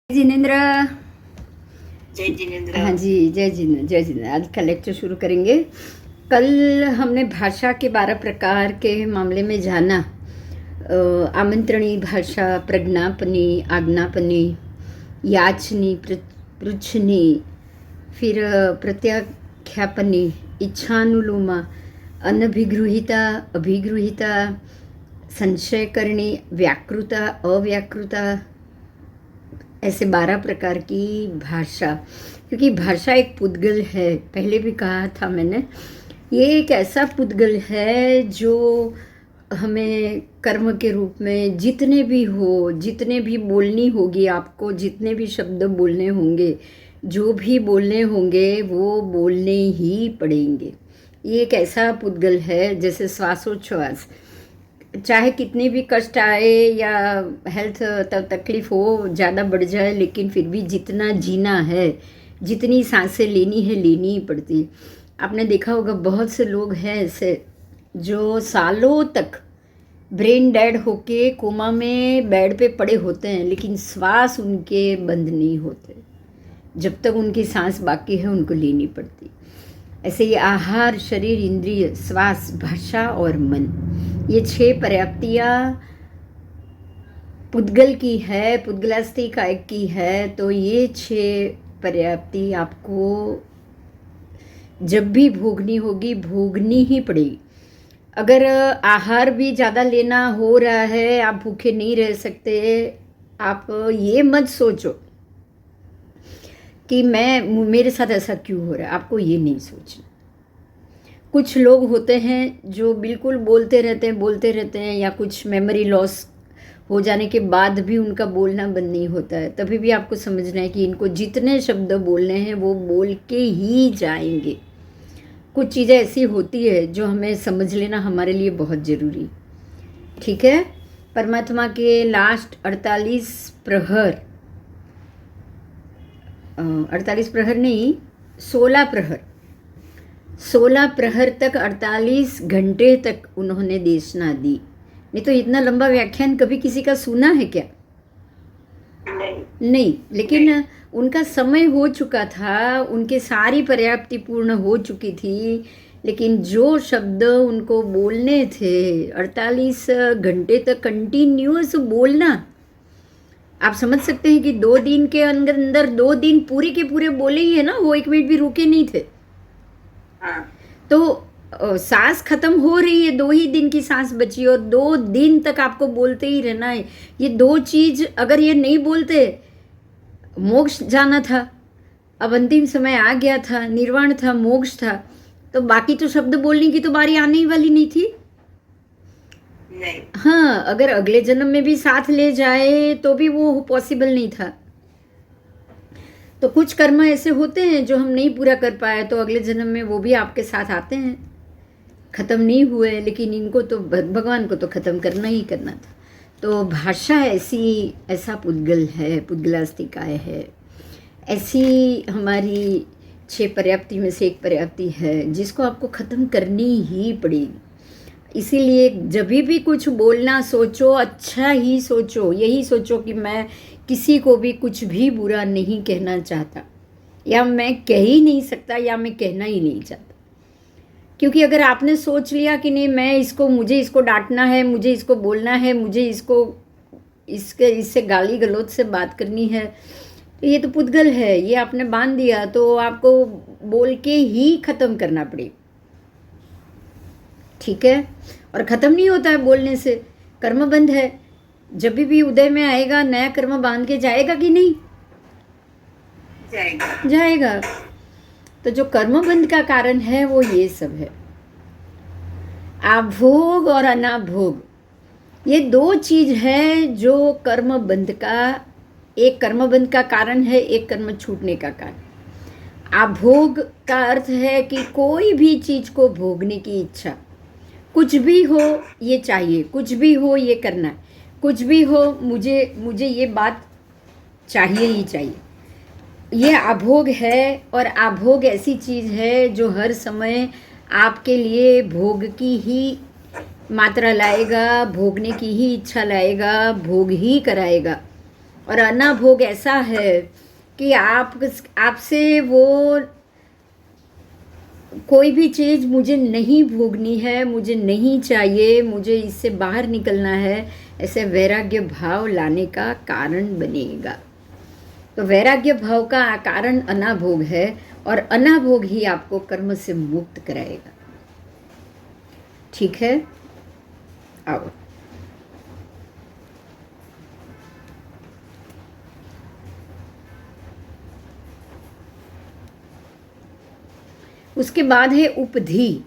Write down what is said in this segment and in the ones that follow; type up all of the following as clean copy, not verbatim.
जिनेन्द्र। जय जिनेन्द्र। हाँ जी, जय जिनेन्द्र, जय जिनेन्द्र। आज का लेक्चर शुरू करेंगे। कल हमने भाषा के 12 प्रकार के मामले में जाना। आमंत्रणी भाषा, प्रज्ञापनी, आज्ञापनी, याचनी, पृच्छनी, फिर प्रत्याख्यापनी, इच्छानुलोमा, अनभिगृहिता, अभिगृहिता, संशयकरणी, व्याकृता, अव्याकृता, ऐसे 12 प्रकार की भाषा। क्योंकि भाषा एक पुद्गल है, पहले भी कहा था मैंने, ये एक ऐसा पुद्गल है जो हमें कर्म के रूप में जितने भी हो, जितने भी बोलनी होगी आपको, जितने भी शब्द बोलने होंगे, जो भी बोलने होंगे वो बोलने ही पड़ेंगे। ये एक ऐसा पुद्गल है जैसे श्वासोच्छ्वास, चाहे कितनी भी कष्ट आए या हेल्थ तकलीफ हो, ज़्यादा बढ़ जाए, लेकिन फिर भी जितना जीना है, जितनी सांसें लेनी है, लेनी ही पड़ती। आपने देखा होगा बहुत से लोग हैं ऐसे जो सालों तक ब्रेन डेड होके कोमा में बेड पे पड़े होते हैं, लेकिन श्वास उनके बंद नहीं होते। जब तक उनकी सांस बाकी है उनको लेनी पड़ती। ऐसे ये आहार, शरीर, इंद्रिय, श्वास, भाषा और मन, ये 6 पर्याप्तियाँ पुद्गल की है, पुद्गलास्ति कायक की है। तो ये 6 पर्याप्ति आपको जब भी भोगनी होगी, भोगनी ही पड़ेगी। अगर आहार भी ज़्यादा लेना हो रहा है, आप भूखे नहीं रह सकते, आप ये मत सोचो कि मेरे साथ ऐसा क्यों हो रहा है, आपको ये नहीं सोचना। कुछ लोग होते हैं जो बिल्कुल बोलते रहते हैं या कुछ मेमोरी लॉस हो जाने के बाद भी उनका बोलना बंद नहीं होता है। तभी भी आपको समझना है कि इनको जितने शब्द बोलने हैं वो बोल के ही जाएंगे। कुछ चीज़ें ऐसी होती है जो हमें समझ लेना हमारे लिए बहुत ज़रूरी, ठीक है। परमात्मा के लास्ट 48 प्रहर, 48 प्रहर नहीं, 16 प्रहर तक, 48 घंटे तक उन्होंने देशना दी। नहीं तो इतना लंबा व्याख्यान कभी किसी का सुना है क्या? नहीं। लेकिन उनका समय हो चुका था, उनके सारी पर्याप्ति पूर्ण हो चुकी थी, लेकिन जो शब्द उनको बोलने थे 48 घंटे तक कंटिन्यूअस बोलना, आप समझ सकते हैं कि 2 दिन के अंदर 2 दिन पूरे के पूरे बोले ही है ना, वो 1 मिनट भी रुके नहीं थे। तो सांस खत्म हो रही है, 2 ही दिन की सांस बची और 2 दिन तक आपको बोलते ही रहना है। ये 2 चीज अगर ये नहीं बोलते, मोक्ष जाना था, अब अंतिम समय आ गया था, निर्वाण था, मोक्ष था, तो बाकी तो शब्द बोलने की तो बारी आने ही वाली नहीं थी। नहीं। हाँ, अगर अगले जन्म में भी साथ ले जाए तो भी वो पॉसिबल नहीं था। तो कुछ कर्म ऐसे होते हैं जो हम नहीं पूरा कर पाए, तो अगले जन्म में वो भी आपके साथ आते हैं। ख़त्म नहीं हुए, लेकिन इनको तो भगवान को तो ख़त्म करना ही करना था। तो भाषा ऐसा पुद्गल है, पुद्गलास्तिकाय है। ऐसी हमारी 6 पर्याप्ति में से एक पर्याप्ति है जिसको आपको ख़त्म करनी ही पड़ेगी। इसीलिए जब भी कुछ बोलना सोचो, अच्छा ही सोचो, यही सोचो कि मैं किसी को भी कुछ भी बुरा नहीं कहना चाहता, या मैं कह ही नहीं सकता, या मैं कहना ही नहीं चाहता। क्योंकि अगर आपने सोच लिया कि नहीं, मुझे इसको डांटना है, मुझे इसको बोलना है, मुझे इससे गाली गलौज से बात करनी है, तो ये तो पुद्गल है, ये आपने बांध दिया, तो आपको बोल के ही ख़त्म करना पड़ेगा, ठीक है। और ख़त्म नहीं होता है बोलने से, कर्म बंध है। जब भी उदय में आएगा, नया कर्म बांध के जाएगा कि नहीं? जाएगा। तो जो कर्म बंध का कारण है वो ये सब है। आभोग और अनाभोग, ये 2 चीज है जो कर्म बंध का, एक कर्म बंध का कारण है, एक कर्म छूटने का कारण। आभोग का अर्थ है कि कोई भी चीज को भोगने की इच्छा, कुछ भी हो ये चाहिए, कुछ भी हो ये करना है, कुछ भी हो मुझे ये बात चाहिए ही चाहिए, ये आभोग है। और आभोग ऐसी चीज़ है जो हर समय आपके लिए भोग की ही मात्रा लाएगा, भोगने की ही इच्छा लाएगा, भोग ही कराएगा। और अनाभोग ऐसा है कि आपसे वो कोई भी चीज़ मुझे नहीं भोगनी है, मुझे नहीं चाहिए, मुझे इससे बाहर निकलना है, ऐसे वैराग्य भाव लाने का कारण बनेगा। तो वैराग्य भाव का कारण अनाभोग है और अनाभोग ही आपको कर्म से मुक्त कराएगा। ठीक है, आओ। उसके बाद है उपधि।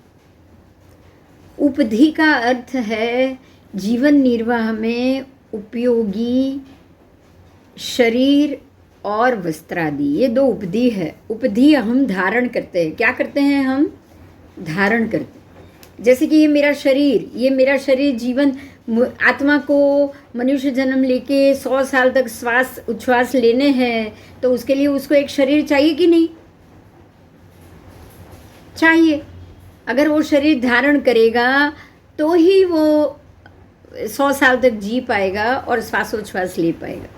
उपधि का अर्थ है जीवन निर्वाह में उपयोगी शरीर और वस्त्रादि, ये दो उपधि है। उपधि हम धारण करते हैं। क्या करते हैं? हम धारण करते हैं। जैसे कि ये मेरा शरीर जीवन, आत्मा को मनुष्य जन्म लेके 100 साल तक श्वास उच्छ्वास लेने हैं, तो उसके लिए उसको एक शरीर चाहिए कि नहीं चाहिए? अगर वो शरीर धारण करेगा तो ही वो 100 साल तक जी पाएगा और श्वासोच्छ्वास ले पाएगा।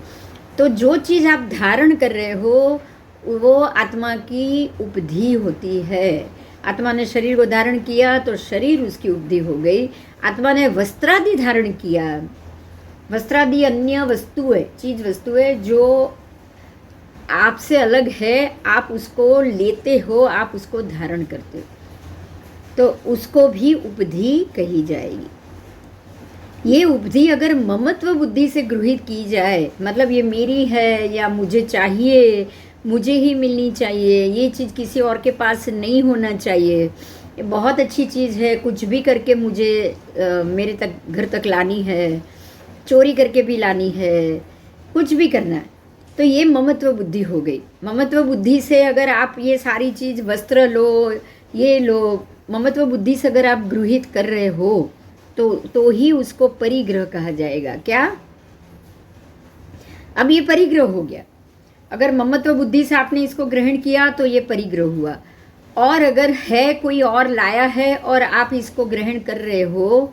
तो जो चीज़ आप धारण कर रहे हो वो आत्मा की उपधि होती है। आत्मा ने शरीर को धारण किया तो शरीर उसकी उपधि हो गई। आत्मा ने वस्त्रादि धारण किया, वस्त्रादि अन्य वस्तु है, चीज वस्तु है जो आपसे अलग है, आप उसको लेते हो, आप उसको धारण करते हो, तो उसको भी उपधि कही जाएगी। ये उपधि अगर ममत्व बुद्धि से गृहीत की जाए, मतलब ये मेरी है या मुझे चाहिए, मुझे ही मिलनी चाहिए, ये चीज़ किसी और के पास नहीं होना चाहिए, ये बहुत अच्छी चीज़ है, कुछ भी करके मुझे मेरे तक घर तक लानी है, चोरी करके भी लानी है, कुछ भी करना है, तो ये ममत्व बुद्धि हो गई। ममत्व बुद्धि से अगर आप ये सारी चीज़, वस्त्र लो, ये लो, ममत्व बुद्धि से अगर आप गृहीत कर रहे हो तो ही उसको परिग्रह कहा जाएगा। क्या? अब ये परिग्रह हो गया। अगर ममत्व बुद्धि से आपने इसको ग्रहण किया तो ये परिग्रह हुआ। और अगर है कोई और लाया है और आप इसको ग्रहण कर रहे हो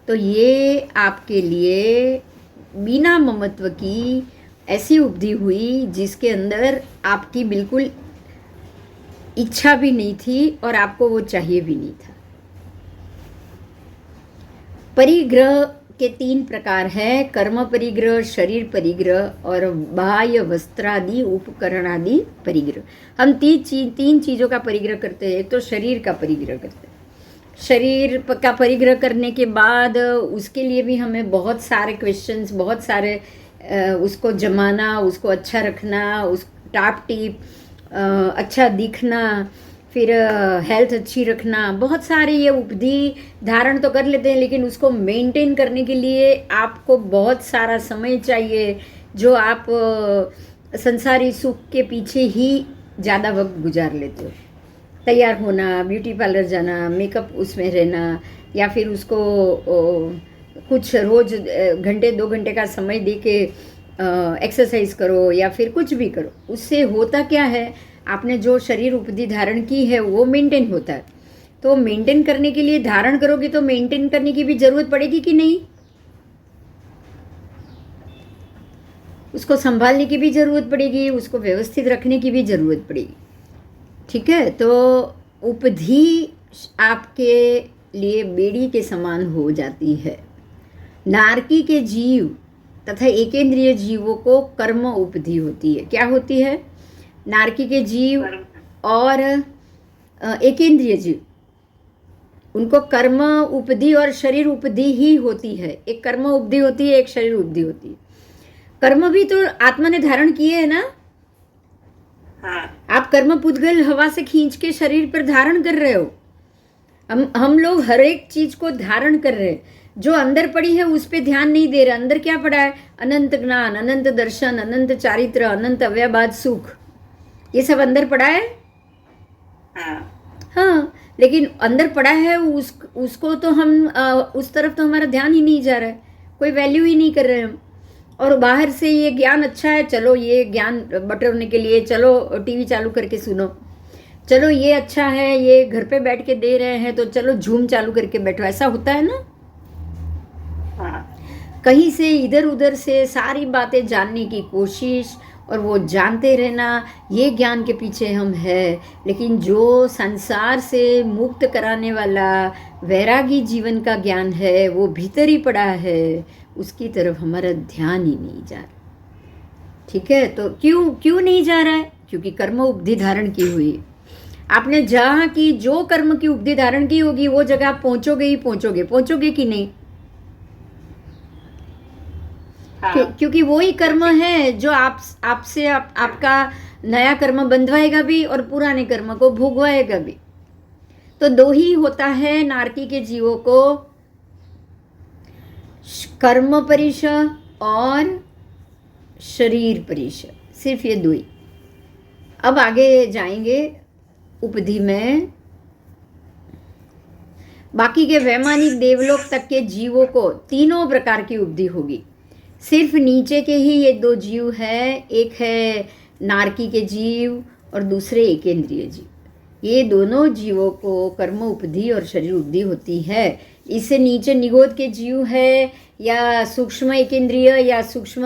तो ये आपके लिए बिना ममत्व की ऐसी उपधि हुई जिसके अंदर आपकी बिल्कुल इच्छा भी नहीं थी और आपको वो चाहिए भी नहीं था। परिग्रह के 3 प्रकार हैं: कर्म परिग्रह, शरीर परिग्रह और बाह्य वस्त्रादि उपकरणादि परिग्रह। हम 3 चीज़ों का परिग्रह करते हैं। एक तो शरीर का परिग्रह करते हैं। शरीर का परिग्रह करने के बाद उसके लिए भी हमें बहुत सारे क्वेश्चंस, बहुत सारे उसको जमाना, उसको अच्छा रखना, उस टाप टीप अच्छा दिखना, फिर हेल्थ अच्छी रखना, बहुत सारे ये उपधि धारण तो कर लेते हैं, लेकिन उसको मेंटेन करने के लिए आपको बहुत सारा समय चाहिए, जो आप संसारी सुख के पीछे ही ज़्यादा वक्त गुजार लेते हो। तैयार होना, ब्यूटी पार्लर जाना, मेकअप उसमें रहना, या फिर उसको कुछ रोज़ घंटे 2 घंटे का समय दे के एक्सरसाइज करो या फिर कुछ भी करो। उससे होता क्या है, आपने जो शरीर उपधि धारण की है वो मेंटेन होता है। तो मेंटेन करने के लिए धारण करोगे तो मेंटेन करने की भी ज़रूरत पड़ेगी कि नहीं? उसको संभालने की भी ज़रूरत पड़ेगी, उसको व्यवस्थित रखने की भी ज़रूरत पड़ेगी। ठीक है, तो उपधि आपके लिए बेड़ी के समान हो जाती है। नारकी के जीव तथा एकेंद्रिय जीवों को कर्म उपधि होती है। क्या होती है? नारकी के जीव और एकेंद्रिय जीव, उनको कर्म उपधि और शरीर उपधि ही होती है। एक कर्म उपधि होती है, एक शरीर उपधि होती है। कर्म भी तो आत्मा ने धारण किए है ना। हाँ। आप कर्म पुद्गल हवा से खींच के शरीर पर धारण कर रहे हो। हम लोग हर एक चीज को धारण कर रहे हैं। जो अंदर पड़ी है उस पे ध्यान नहीं दे रहे। अंदर क्या पड़ा है? अनंत ज्ञान, अनंत दर्शन, अनंत चारित्र, अनंत अव्ययबाद सुख, ये सब अंदर पड़ा है। हाँ, लेकिन अंदर पड़ा है उसको तो हम उस तरफ तो हमारा ध्यान ही नहीं जा रहा है, कोई वैल्यू ही नहीं कर रहे हम। और बाहर से ये ज्ञान अच्छा है, चलो ये ज्ञान बटोरने के लिए चलो टीवी चालू करके सुनो, चलो ये अच्छा है, ये घर पे बैठ के दे रहे हैं तो चलो झूम चालू करके बैठो। ऐसा होता है ना। कहीं से इधर उधर से सारी बातें जानने की कोशिश और वो जानते रहना, ये ज्ञान के पीछे हम हैं। लेकिन जो संसार से मुक्त कराने वाला वैरागी जीवन का ज्ञान है, वो भीतर ही पड़ा है, उसकी तरफ हमारा ध्यान ही नहीं जा रहा। ठीक है, तो क्यों नहीं जा रहा है? क्योंकि कर्म उपधि धारण की हुई। आपने जहाँ की जो कर्म की उपधि धारण की होगी वो जगह आप पहुंचोगे ही पहुंचोगे कि नहीं? क्योंकि वो ही कर्म है जो आपसे आपका नया कर्म बंधवाएगा भी और पुराने कर्म को भोगवाएगा भी। तो दो ही होता है नारकी के जीवों को, कर्म परिशय और शरीर परिशय, सिर्फ ये दो ही। अब आगे जाएंगे उपधि में। बाकी के वैमानिक देवलोक तक के जीवों को तीनों प्रकार की उपधि होगी। सिर्फ नीचे के ही ये दो जीव है, एक है नारकी के जीव और दूसरे एकेंद्रिय जीव। ये दोनों जीवों को कर्म उपधि और शरीर उपधि होती है। इससे नीचे निगोद के जीव है, या सूक्ष्म एकेंद्रिय या सूक्ष्म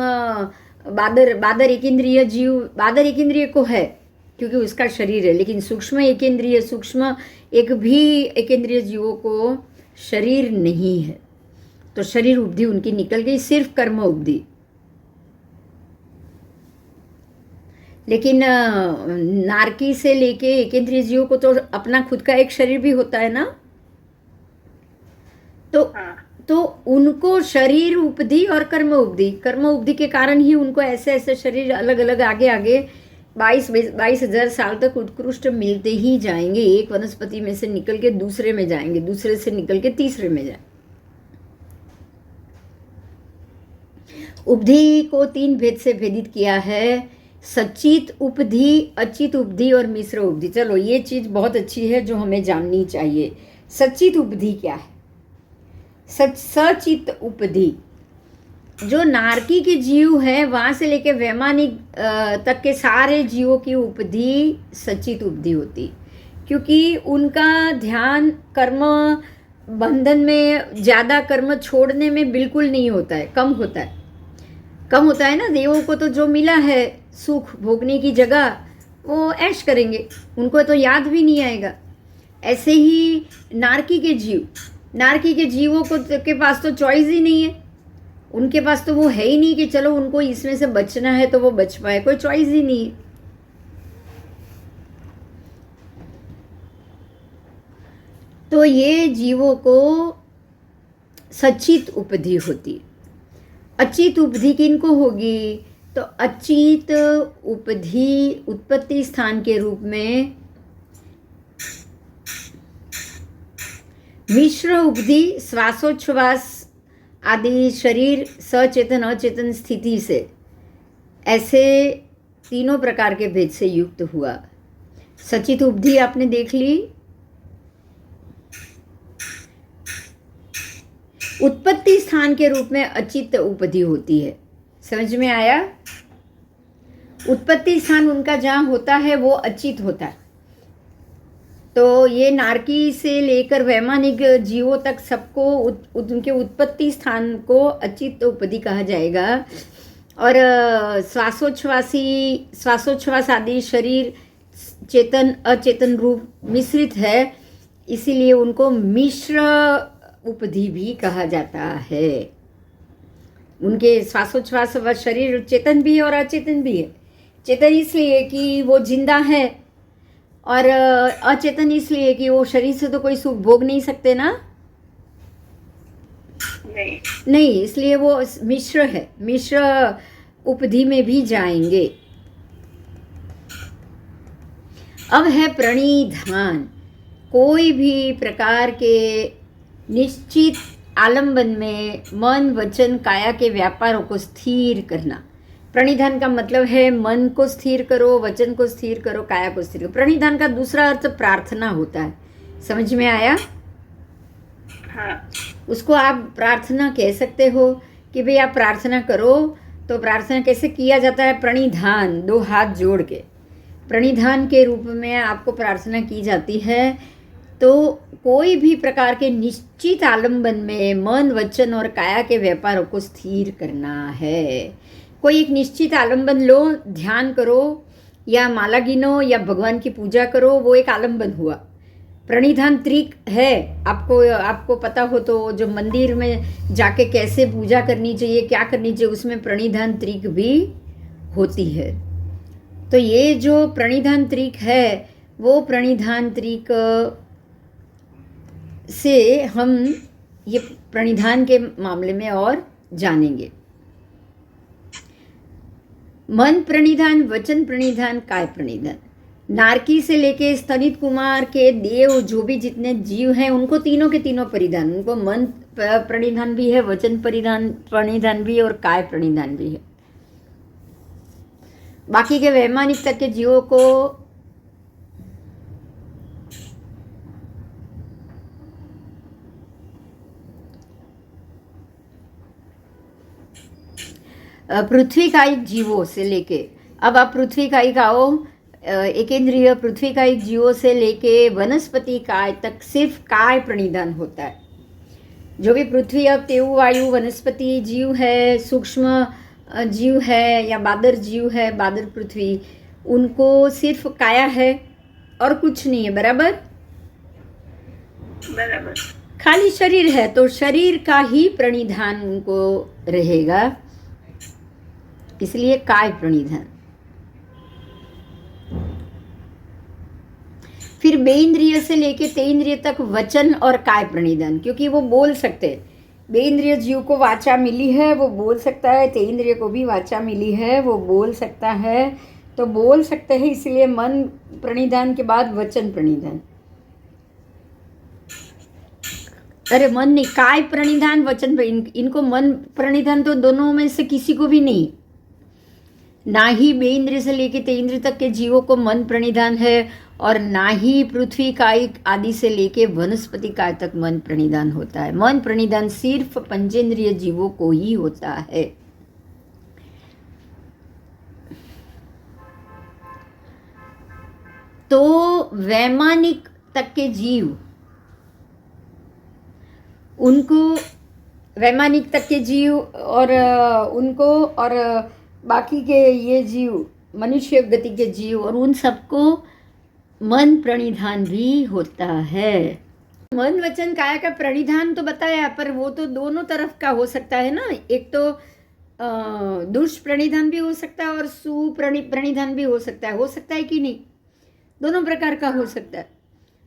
बादर एकेंद्रिय जीव। बादर एकेंद्रिय को है क्योंकि उसका शरीर है, लेकिन सूक्ष्म एकेंद्रिय, सूक्ष्म एक भी एकेंद्रिय जीवों को शरीर नहीं है। तो शरीर उपधि उनकी निकल गई, सिर्फ कर्म उपधि। लेकिन नारकी से लेके एकेंद्रिय जीवों को तो अपना खुद का एक शरीर भी होता है ना, तो उनको शरीर उपधि और कर्म उपधि के कारण ही उनको ऐसे ऐसे शरीर अलग अलग आगे 22,000 साल तक उत्कृष्ट मिलते ही जाएंगे। एक वनस्पति में से निकल के दूसरे में जाएंगे, दूसरे से निकल के तीसरे में जाएंगे। उपधि को 3 भेद से भेदित किया है, सचित उपधि, अचित उपधि और मिश्र उपधि। चलो ये चीज बहुत अच्छी है जो हमें जाननी चाहिए। सचित उपधि क्या है? सचित उपधि जो नारकी के जीव है वहां से लेके वैमानिक तक के सारे जीवों की उपधि सचित उपधि होती, क्योंकि उनका ध्यान कर्म बंधन में, ज्यादा कर्म छोड़ने में बिल्कुल नहीं होता है, कम होता है ना। देवों को तो जो मिला है सुख भोगने की जगह, वो ऐश करेंगे, उनको तो याद भी नहीं आएगा। ऐसे ही नारकी के जीवों को के पास तो चॉइस ही नहीं है। उनके पास तो वो है ही नहीं कि चलो उनको इसमें से बचना है तो वो बच पाए, कोई चॉइस ही नहीं है। तो ये जीवों को सचित उपधि होती। अचित उपधि किनको होगी? तो अचित उपधि उत्पत्ति स्थान के रूप में मिश्र उपधि श्वासोच्छ्वास आदि शरीर सचेतन अचेतन स्थिति से, ऐसे तीनों प्रकार के भेद से युक्त हुआ। सचित उपधि आपने देख ली। उत्पत्ति स्थान के रूप में अचित उपधि होती है। समझ में आया? उत्पत्ति स्थान उनका जहाँ होता है वो अचित होता है। तो ये नारकी से लेकर वैमानिक जीवों तक सबको उनके उत्पत्ति स्थान को अचित उपधि कहा जाएगा। और श्वासोच्छ्वास आदि शरीर चेतन अचेतन रूप मिश्रित है, इसीलिए उनको मिश्र उपधि भी कहा जाता है। उनके श्वासोच्छ्वास व शरीर चेतन भी है और अचेतन भी है। चेतन इसलिए कि वो जिंदा है, और अचेतन इसलिए कि वो शरीर से तो कोई सुख भोग नहीं सकते ना। नहीं, इसलिए वो मिश्र है। मिश्र उपधि में भी जाएंगे। अब है प्रणिधान। कोई भी प्रकार के निश्चित आलंबन में मन वचन काया के व्यापारों को स्थिर करना। प्रणिधान का मतलब है मन को स्थिर करो, वचन को स्थिर करो, काया को स्थिर करो। प्रणिधान का दूसरा अर्थ प्रार्थना होता है। समझ में आया? हाँ। उसको आप प्रार्थना कह सकते हो कि भाई आप प्रार्थना करो। तो प्रार्थना कैसे किया जाता है? प्रणिधान, 2 हाथ जोड़ के प्रणिधान के रूप में आपको प्रार्थना की जाती है। तो कोई भी प्रकार के निश्चित आलंबन में मन, वचन और काया के व्यापारों को स्थिर करना है। कोई एक निश्चित आलंबन लो, ध्यान करो या माला गिनो या भगवान की पूजा करो, वो एक आलंबन हुआ। प्रणिधान त्रिक है, आपको पता हो तो, जो मंदिर में जाके कैसे पूजा करनी चाहिए, क्या करनी चाहिए, उसमें प्रणिधान त्रिक भी होती है। तो ये जो प्रणिधान त्रिक है, वो प्रणिधान त्रिक से हम ये प्रणिधान के मामले में और जानेंगे। मन प्रणिधान, वचन प्रणिधान, काय प्रणिधान। नारकी से लेके स्तनित कुमार के देव, जो भी जितने जीव हैं, उनको तीनों के तीनों परिधान, उनको मन प्रणिधान भी है, वचन प्रणिधान भी है और काय प्रणिधान भी है। बाकी के वैमानिक तक के जीवों को पृथ्वी कायिक जीवों से लेके, अब आप पृथ्वी कायिक आओ, एकेंद्रिय पृथ्वी कायिक जीवों से लेके वनस्पति काय तक सिर्फ काय प्रणिधान होता है। जो भी पृथ्वी, अब तेउ वायु वनस्पति जीव है, सूक्ष्म जीव है या बादर जीव है, बादर पृथ्वी, उनको सिर्फ काया है और कुछ नहीं है। बराबर बराबर। खाली शरीर है, तो शरीर का ही प्रणिधान उनको रहेगा, इसलिए काय प्रणिधान। फिर बेइंद्रिय से लेके तेइंद्रिय तक वचन और काय प्रणिधान, क्योंकि वो बोल सकते हैं। बेइंद्रिय जीव को वाचा मिली है, वो बोल सकता है, तेइंद्रिय को भी वाचा मिली है, वो बोल सकता है, तो बोल सकते हैं, इसलिए मन प्रणिधान के बाद वचन प्रणिधान। अरे मन नहीं, काय प्रणिधान, वचन इनको मन प्रणिधान तो दोनों में से किसी को भी नहीं। ना ही बेइंद्रिय से लेके तेइंद्रिय तक के जीवों को मन प्रणिधान है, और ना ही पृथ्वी कायिक आदि से लेके वनस्पति काय तक मन प्रणिधान होता है। मन प्रणिधान सिर्फ पंचेंद्रिय जीवों को ही होता है। तो वैमानिक तक के जीव, उनको वैमानिक तक के जीव और उनको और बाकी के ये जीव, मनुष्य गति के जीव, और उन सबको मन प्रणिधान भी होता है। मन वचन काया का प्रणिधान तो बताया, पर वो तो दोनों तरफ का हो सकता है ना। एक तो दुष्प्रणिधान भी हो सकता है और सुप्रणिधान भी हो सकता है कि नहीं? दोनों प्रकार का हो सकता है।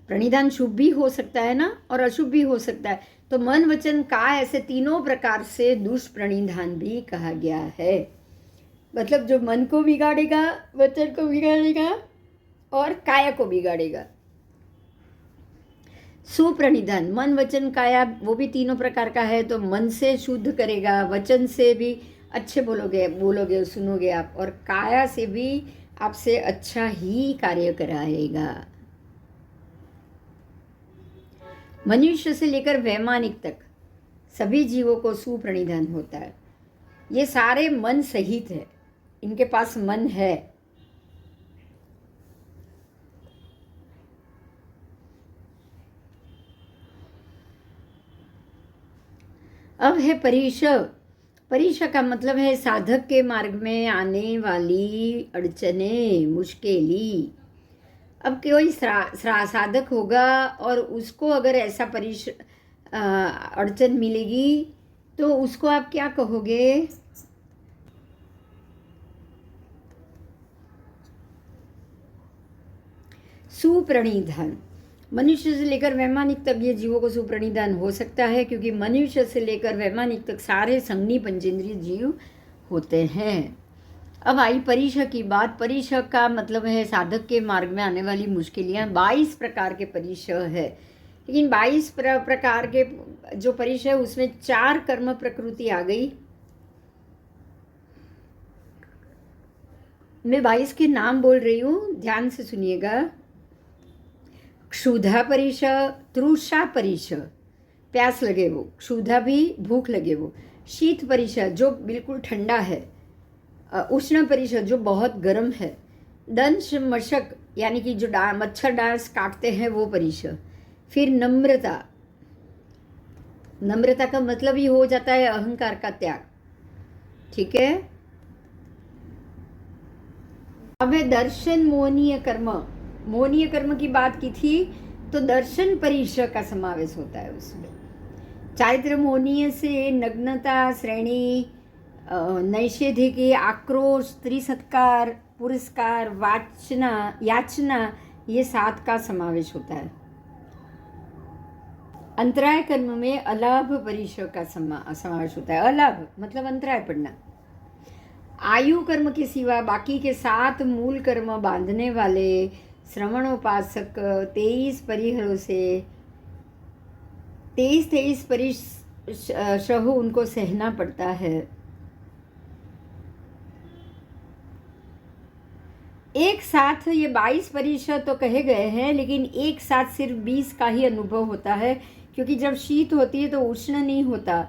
प्रणिधान शुभ भी हो सकता है ना, और अशुभ भी हो सकता है। तो मन वचन काय, ऐसे तीनों प्रकार से दुष्प्रणिधान भी कहा गया है। मतलब जो मन को बिगाड़ेगा, वचन को बिगाड़ेगा और काया को बिगाड़ेगा। सुप्रणिधान, मन वचन काया, वो भी तीनों प्रकार का है। तो मन से शुद्ध करेगा, वचन से भी अच्छे बोलोगे सुनोगे आप, और काया से भी आपसे अच्छा ही कार्य कराएगा। मनुष्य से लेकर वैमानिक तक सभी जीवों को सुप्रणिधान होता है। ये सारे मन सहित है, इनके पास मन है। अब है परीक्षा। परीक्षा का मतलब है साधक के मार्ग में आने वाली अड़चने, मुश्किलें। अब कोई साधक होगा और उसको अगर ऐसा अड़चन मिलेगी, तो उसको आप क्या कहोगे? सुप्रणिधान। मनुष्य से लेकर वैमानिक तक ये जीवों को सुप्रणिधान हो सकता है, क्योंकि मनुष्य से लेकर वैमानिक तक सारे संज्ञी पंचेंद्रिय जीव होते हैं। अब आई परीक्षा की बात। परीक्षा का मतलब है साधक के मार्ग में आने वाली मुश्किलें। 22 प्रकार के परीक्षा है, लेकिन 22 प्रकार के जो परीक्षा है उसमें 4 कर्म प्रकृति आ गई। मैं 22 के नाम बोल रही हूँ, ध्यान से सुनिएगा। क्षुधा परीक्षा, तृषा परीक्षा, प्यास लगे वो, क्षुधा भी भूख लगे वो। शीत परीक्षा, जो बिल्कुल ठंडा है। उष्ण परीक्षा, जो बहुत गर्म है। दंश मशक, यानी कि जो मच्छर डांस काटते हैं वो परीक्षा। फिर नम्रता, नम्रता का मतलब ही हो जाता है अहंकार का त्याग, ठीक है। अब है दर्शन मोहनीय कर्म। मोहनीय कर्म की बात की थी तो दर्शन परिश्रय का समावेश होता है उसमें। चारित्र मोहनीय से नग्नता, श्रेणी, नैषेधिकी, आक्रोश, स्त्री सत्कार, पुरस्कार, वाचना, याचना, ये 7 का समावेश होता है। अंतराय कर्म में अलाभ परिश्रय का समावेश होता है। अलाभ मतलब अंतराय पड़ना। आयु कर्म के सिवा बाकी के 7 मूल कर्म बांधने वाले श्रवणोपासक 23 परिहरों से 23 परिश्रह उनको सहना पड़ता है। एक साथ ये 22 परिश्रह तो कहे गए हैं, लेकिन एक साथ सिर्फ 20 का ही अनुभव होता है, क्योंकि जब शीत होती है तो उष्ण नहीं होता,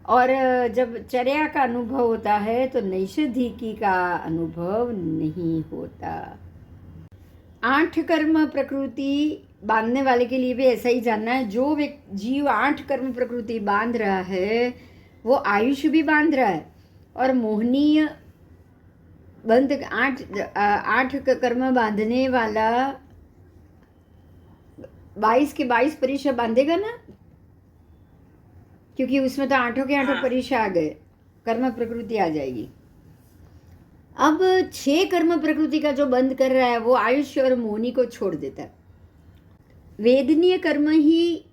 और जब चर्या का अनुभव होता है तो नैषधीकी का अनुभव नहीं होता। 8 कर्म प्रकृति बांधने वाले के लिए भी ऐसा ही जानना है। जो जीव 8 कर्म प्रकृति बांध रहा है वो आयुष्य भी बांध रहा है, और मोहनीय बंध 8 कर्म बांधने वाला 22 के 22 परिश्रय बांधेगा ना, क्योंकि उसमें तो 8 के 8 परिश्रय आ गए, कर्म प्रकृति आ जाएगी। अब 6 कर्म प्रकृति का जो बंद कर रहा है वो आयुष्य और मोहनी को छोड़ देता है। वेदनीय कर्म ही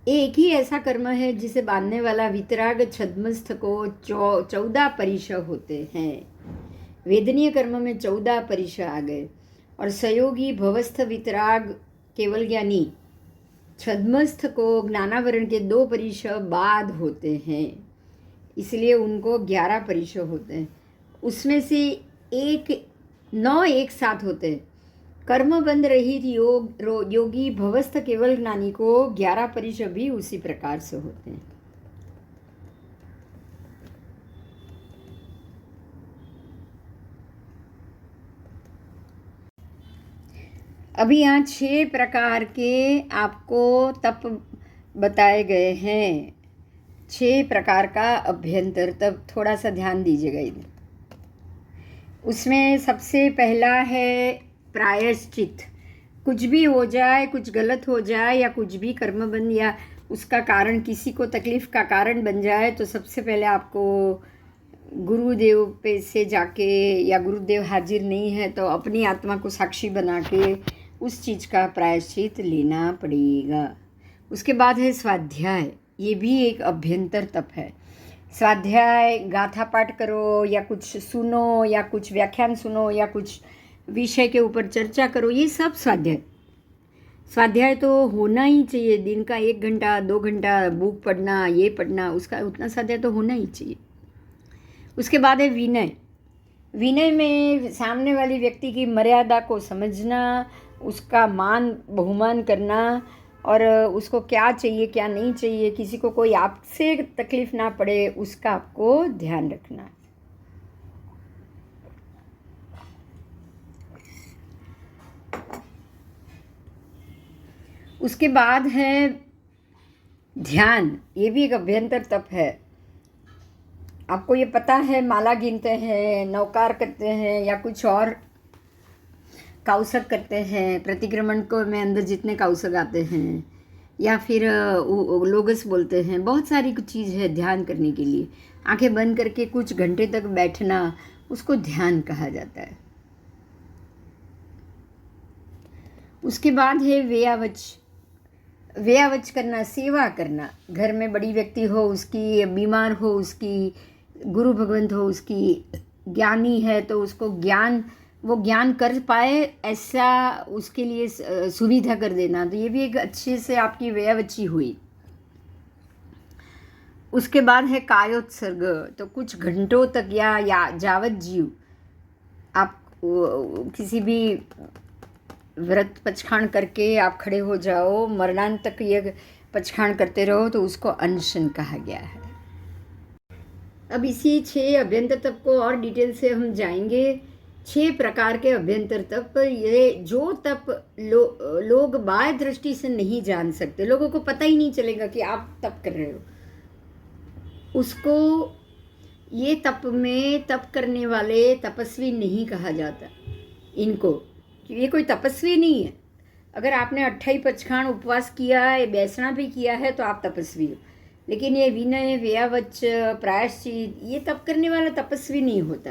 एक ही ऐसा कर्म है जिसे बांधने वाला वितराग छद्मस्थ को 14 परिश्रय होते हैं। वेदनीय कर्म में 14 परिश्रय आ गए, और सहयोगी भवस्थ वितराग केवल ज्ञानी छद्मस्थ को ज्ञानावरण के 2 परिश्रय बाद होते हैं, इसलिए उनको 11 परिश्रय होते हैं। उसमें से 9 एक साथ होते हैं। कर्मबंध रहित योगी भवस्थ केवल ज्ञानी को 11 परिश्रय भी उसी प्रकार से होते हैं। अभी यहाँ 6 प्रकार के आपको तप बताए गए हैं, 6 प्रकार का अभ्यंतर तप। थोड़ा सा ध्यान दीजिएगा इधर। उसमें सबसे पहला है प्रायश्चित। कुछ भी हो जाए, कुछ गलत हो जाए, या कुछ भी कर्मबंध या उसका कारण किसी को तकलीफ़ का कारण बन जाए, तो सबसे पहले आपको गुरुदेव पे से जाके, या गुरुदेव हाजिर नहीं है तो अपनी आत्मा को साक्षी बना के उस चीज़ का प्रायश्चित लेना पड़ेगा। उसके बाद है स्वाध्याय। ये भी एक अभ्यंतर तप है। स्वाध्याय, गाथा पाठ करो, या कुछ सुनो, या कुछ व्याख्यान सुनो, या कुछ विषय के ऊपर चर्चा करो, ये सब स्वाध्याय। स्वाध्याय तो होना ही चाहिए। दिन का 1 घंटा 2 घंटा बुक पढ़ना, ये पढ़ना, उसका उतना स्वाध्याय तो होना ही चाहिए। उसके बाद है विनय। विनय में सामने वाली व्यक्ति की मर्यादा को समझना, उसका मान बहुमान करना, और उसको क्या चाहिए क्या नहीं चाहिए, किसी को कोई आपसे तकलीफ़ ना पड़े, उसका आपको ध्यान रखना। उसके बाद है ध्यान। ये भी एक अभ्यंतर तप है। आपको ये पता है, माला गिनते हैं, नौकार करते हैं, या कुछ और कौशक करते हैं, प्रतिक्रमण को में अंदर जितने कौशक आते हैं, या फिर लोगस बोलते हैं, बहुत सारी कुछ चीज़ है ध्यान करने के लिए। आंखें बंद करके कुछ घंटे तक बैठना, उसको ध्यान कहा जाता है। उसके बाद है व्यावच। व्यावच करना, सेवा करना। घर में बड़ी व्यक्ति हो, उसकी बीमार हो, उसकी गुरु भगवंत हो, उसकी ज्ञानी है तो उसको वो ज्ञान कर पाए ऐसा उसके लिए सुविधा कर देना, तो ये भी एक अच्छे से आपकी व्यावची हुई। उसके बाद है कायोत्सर्ग। तो कुछ घंटों तक या जावत जीव आप किसी भी व्रत पचखान करके आप खड़े हो जाओ, मरणांत तक ये पचखान करते रहो, तो उसको अनशन कहा गया है। अब इसी 6 अभ्यंतर तप को और डिटेल से हम जाएंगे। 6 प्रकार के अभ्यंतर तप, ये जो तप लोग बाह्य दृष्टि से नहीं जान सकते, लोगों को पता ही नहीं चलेगा कि आप तप कर रहे हो, उसको ये तप में तप करने वाले तपस्वी नहीं कहा जाता इनको। ये कोई तपस्वी नहीं है। अगर आपने 28 पचखान उपवास किया है, बैसना भी किया है, तो आप तपस्वी हो। लेकिन ये विनय, व्यावच, प्रायश्चित, ये तप करने वाला तपस्वी नहीं होता,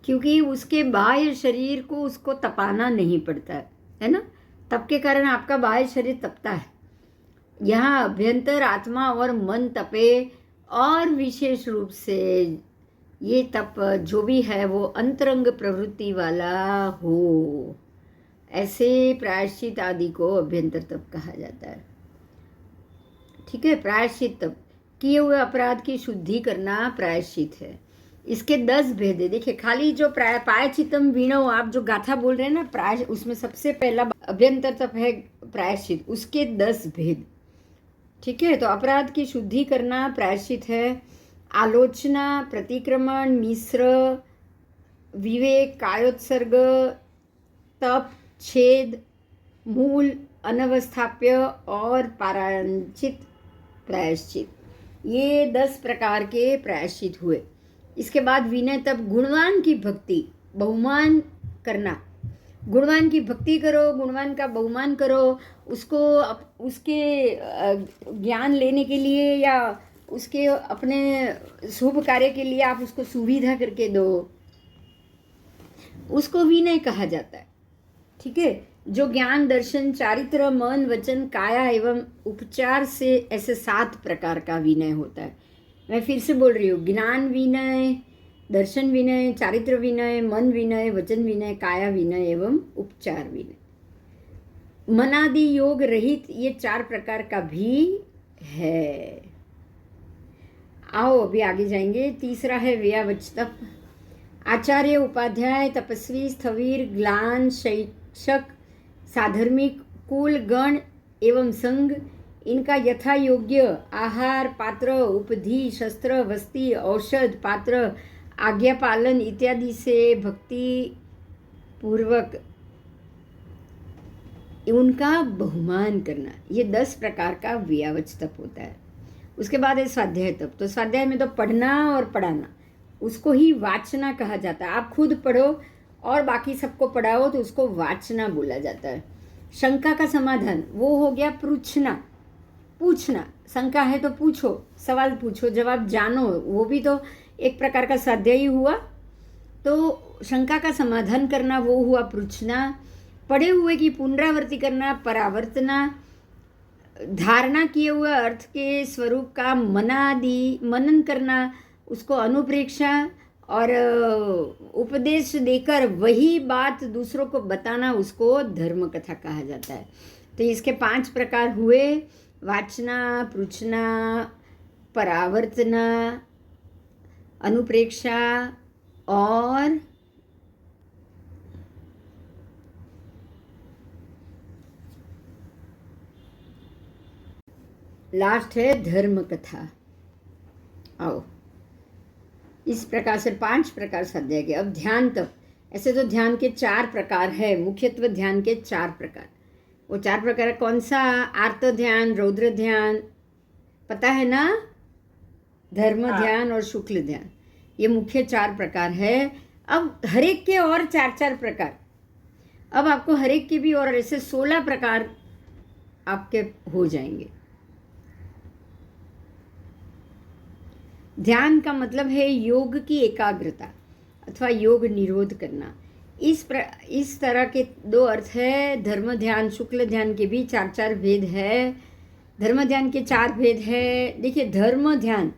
क्योंकि उसके बाह्य शरीर को उसको तपाना नहीं पड़ता है ना। तप के कारण आपका बाह्य शरीर तपता है। यहाँ अभ्यंतर आत्मा और मन तपे, और विशेष रूप से ये तप जो भी है वो अंतरंग प्रवृत्ति वाला हो, ऐसे प्रायश्चित आदि को अभ्यंतर तप कहा जाता है। ठीक है, प्रायश्चित तप, किए हुए अपराध की शुद्धि करना प्रायश्चित है। इसके 10 भेद है। देखिए, खाली जो प्रायश्चितम वीणो, आप जो गाथा बोल रहे हैं ना, उसमें सबसे पहला अभ्यंतर तप है प्रायश्चित, उसके 10 भेद। ठीक है, तो अपराध की शुद्धि करना प्रायश्चित है। आलोचना, प्रतिक्रमण, मिश्र, विवेक, कायोत्सर्ग, तप, छेद, मूल, अनवस्थाप्य और पारांचित प्रायश्चित, ये 10 प्रकार के प्रायश्चित हुए। इसके बाद विनय तप, गुणवान की भक्ति, बहुमान करना। गुणवान की भक्ति करो, गुणवान का बहुमान करो, उसको उसके ज्ञान लेने के लिए या उसके अपने शुभ कार्य के लिए आप उसको सुविधा करके दो, उसको विनय कहा जाता है। ठीक है, जो ज्ञान, दर्शन, चारित्र, मन, वचन, काया एवं उपचार से, ऐसे 7 प्रकार का विनय होता है। मैं फिर से बोल रही हूँ, ज्ञान विनय, दर्शन विनय, चारित्र विनय, मन विनय, वचन विनय, काया विनय एवं उपचार विनय। मनादि योग रहित ये 4 प्रकार का भी है। आओ अभी आगे जाएंगे। तीसरा है व्यावच तप। आचार्य, उपाध्याय, तपस्वी, स्थवीर, ग्लान, शिक्षक, साधर्मिक, कुल, गण एवं संघ, इनका यथा योग्य आहार, पात्र, उपधि, शस्त्र, वस्ती, औषध, पात्र, आज्ञा पालन इत्यादि से भक्ति पूर्वक उनका बहुमान करना, ये 10 प्रकार का व्यावच तप होता है। उसके बाद है स्वाध्याय तप। तो स्वाध्याय में तो पढ़ना और पढ़ाना, उसको ही वाचना कहा जाता है। आप खुद पढ़ो और बाकी सबको पढ़ाओ तो उसको वाचना बोला जाता है। शंका का समाधान, वो हो गया पूछना। पूछना, शंका है तो पूछो, सवाल पूछो, जवाब जानो, वो भी तो एक प्रकार का स्वाध्याय ही हुआ। तो शंका का समाधान करना वो हुआ पूछना। पढ़े हुए की पुनरावृत्ति करना परावर्तना। धारणा किए हुए अर्थ के स्वरूप का मनन करना, उसको अनुप्रेक्षा। और उपदेश देकर वही बात दूसरों को बताना, उसको धर्म कथा कहा जाता है। तो इसके 5 प्रकार हुए, वाचना, पूछना, परावर्तना, अनुप्रेक्षा और लास्ट है धर्म कथा। आओ, इस प्रकार से 5 प्रकार स्वाध्याय के। अब ध्यान तप। ऐसे तो ध्यान के 4 प्रकार है, मुख्यत्व ध्यान के 4 प्रकार। वो 4 प्रकार कौन सा? आर्त ध्यान, रौद्र ध्यान, पता है ना, धर्म ध्यान और शुक्ल ध्यान, ये मुख्य 4 प्रकार है। अब हरेक के और 4-4 प्रकार, अब आपको हरेक के भी और ऐसे 16 प्रकार आपके हो जाएंगे। ध्यान का मतलब है योग की एकाग्रता अथवा योग निरोध करना। इस तरह के 2 अर्थ है। धर्म ध्यान, शुक्ल ध्यान के भी 4-4 भेद है। धर्म ध्यान के 4 भेद है। देखिए, धर्म ध्यान,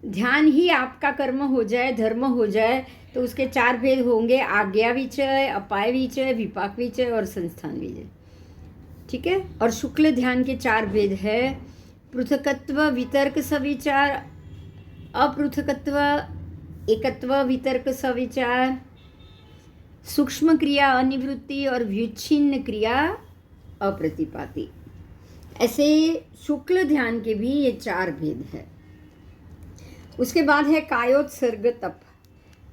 ध्यान ही आपका कर्म हो जाए, धर्म हो जाए, तो उसके 4 भेद होंगे, आज्ञा विचय, अपाय विचय, विपाक विचय और संस्थान विचय। ठीक है। और शुक्ल ध्यान के 4 भेद है, पृथकत्व, वितर्क, सविचार, अपृथकत्व, एकत्व, वितर्क, सविचार, सूक्ष्म क्रिया अनिवृत्ति और व्युच्छिन्न क्रिया अप्रतिपाती। ऐसे शुक्ल ध्यान के भी ये 4 भेद है। उसके बाद है कायोत्सर्ग तप।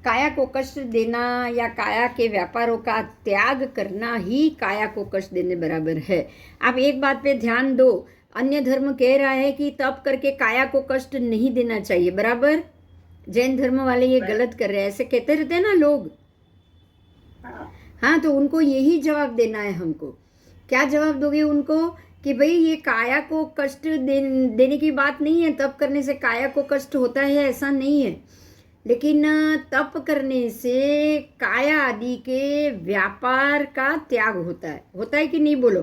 काया को कष्ट देना या काया के व्यापारों का त्याग करना ही काया को कष्ट देने बराबर है। आप एक बात पे ध्यान दो, अन्य धर्म कह रहा है कि तप करके काया को कष्ट नहीं देना चाहिए, बराबर। जैन धर्म वाले ये गलत कर रहे हैं, ऐसे कहते रहते हैं ना लोग। हाँ, हाँ, तो उनको यही जवाब देना है हमको। क्या जवाब दोगे उनको कि भाई ये काया को कष्ट देने की बात नहीं है, तप करने से काया को कष्ट होता है ऐसा नहीं है, लेकिन तप करने से काया आदि के व्यापार का त्याग होता है कि नहीं, बोलो।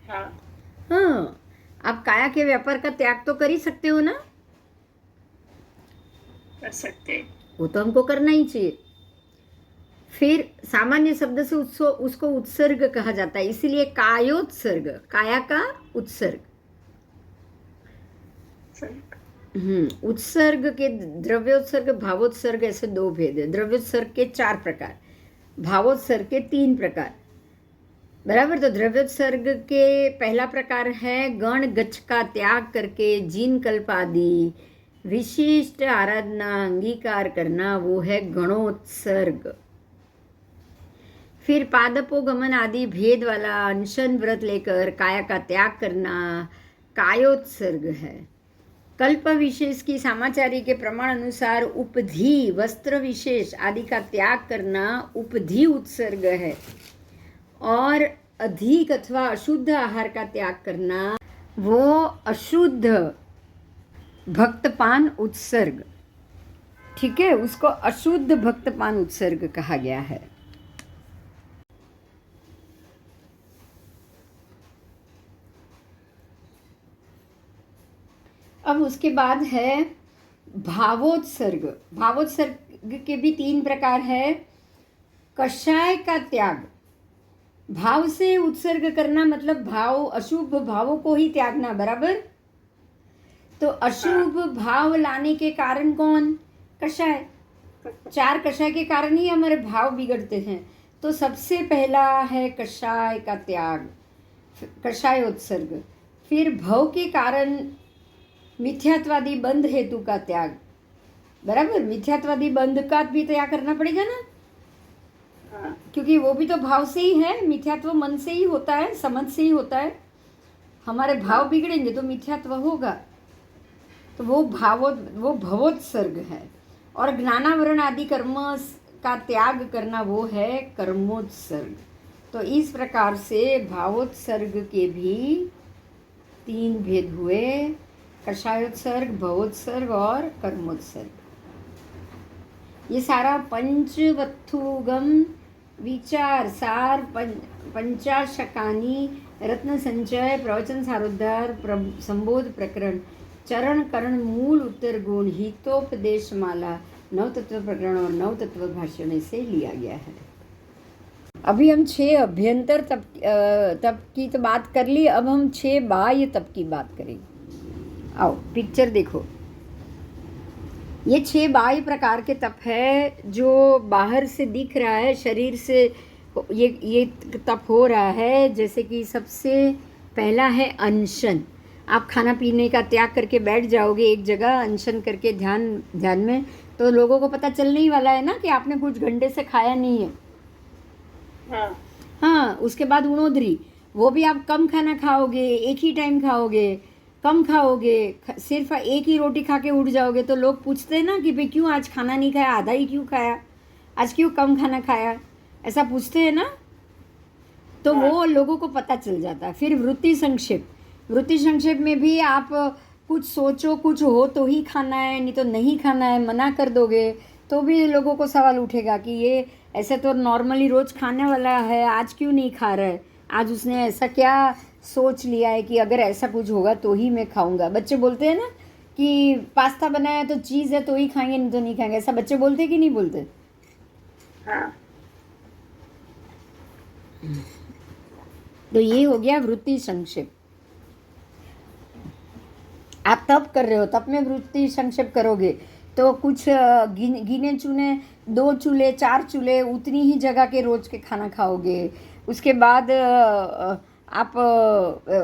हाँ, हाँ, आप काया के व्यापार का त्याग तो कर ही सकते हो ना, कर सकते। वो तो हमको करना ही चाहिए। फिर सामान्य शब्द से उसको उत्सर्ग कहा जाता है, इसीलिए कायोत्सर्ग, काया का उत्सर्ग। उत्सर्ग के द्रव्योत्सर्ग भावोत्सर्ग ऐसे दो भेद है। द्रव्योत्सर्ग के 4 प्रकार, भावोत्सर्ग के 3 प्रकार, बराबर। तो द्रव्योत्सर्ग के पहला प्रकार है गण गच्छ का त्याग करके जीन कल्प आदि विशिष्ट आराधना अंगीकार करना, वो है गणोत्सर्ग। फिर पादपोगमन आदि भेद वाला अनशन व्रत लेकर काया का त्याग करना कायोत्सर्ग है। कल्प विशेष की सामाचारी के प्रमाण अनुसार उपधि वस्त्र विशेष आदि का त्याग करना उपधि उत्सर्ग है। और अधिक अथवा अशुद्ध आहार का त्याग करना वो अशुद्ध भक्तपान उत्सर्ग, ठीक है, उसको अशुद्ध भक्तपान उत्सर्ग कहा गया है। अब उसके बाद है भावोत्सर्ग। भावोत्सर्ग के भी 3 प्रकार है। कषाय का त्याग, भाव से उत्सर्ग करना मतलब भाव, अशुभ भावों को ही त्यागना, बराबर। तो अशुभ भाव लाने के कारण कौन? कषाय। 4 कषाय के कारण ही हमारे भाव बिगड़ते हैं। तो सबसे पहला है कषाय का त्याग, कषाय उत्सर्ग। फिर भव के कारण मिथ्यात्वादी बंध हेतु का त्याग, बराबर। मिथ्यात्वादी बंध का भी त्याग करना पड़ेगा ना, क्योंकि वो भी तो भाव से ही है। मिथ्यात्व मन से ही होता है, समझ से ही होता है। हमारे भाव बिगड़ेंगे तो मिथ्यात्व होगा, तो वो भवोत्सर्ग है। और ज्ञानावरण आदि कर्म का त्याग करना वो है कर्मोत्सर्ग। तो इस प्रकार से भावोत्सर्ग के भी 3 भेद हुए, कषायोत्सर्ग, भवोत्सर्ग और कर्मोत्सर्ग। ये सारा पंचवत्थुगम विचार सार पंचाशकानी रत्न संचय प्रवचन सारोद्धार संबोध प्रकरण चरण करण मूल उत्तर गुण हितोपदेश माला नवतत्व प्रकरण और नवतत्व भाषण से लिया गया है। अभी हम 6 अभ्यंतर तप की तो बात कर ली, अब हम 6 बाह्य तप की बात करेंगे। आओ पिक्चर देखो, ये 6 बाह्य प्रकार के तप है जो बाहर से दिख रहा है, शरीर से ये तप हो रहा है। जैसे कि सबसे पहला है अनशन। आप खाना पीने का त्याग करके बैठ जाओगे एक जगह अनशन करके ध्यान में, तो लोगों को पता चलने ही वाला है ना कि आपने कुछ घंटे से खाया नहीं है। हाँ, उसके बाद उणोदरी, वो भी आप कम खाना खाओगे, एक ही टाइम खाओगे, कम खाओगे, सिर्फ एक ही रोटी खा के उठ जाओगे। तो लोग पूछते हैं ना कि भाई क्यों आज खाना नहीं खाया, आधा ही क्यों खाया, आज क्यों कम खाना खाया, ऐसा पूछते हैं ना। तो वो लोगों को पता चल जाता है। फिर वृत्ति संक्षेप, वृत्ति संक्षेप में भी आप कुछ सोचो, कुछ हो तो ही खाना है, नहीं तो नहीं खाना है, मना कर दोगे तो भी लोगों को सवाल उठेगा कि ये ऐसे तो नॉर्मली रोज़ खाने वाला है, आज क्यों नहीं खा रहा है, आज उसने ऐसा क्या सोच लिया है कि अगर ऐसा कुछ होगा तो ही मैं खाऊंगा। बच्चे बोलते हैं ना कि पास्ता बनाया तो चीज़ है तो ही खाएंगे, नहीं तो नहीं खाएंगे, ऐसा बच्चे बोलते कि नहीं बोलते? हाँ। तो ये हो गया वृत्ति संक्षेप। आप तप कर रहे हो, तप में वृत्ति संक्षेप करोगे तो कुछ गिने चुने 2 चूल्हे 4 चूल्हे उतनी ही जगह के रोज के खाना खाओगे। उसके बाद आप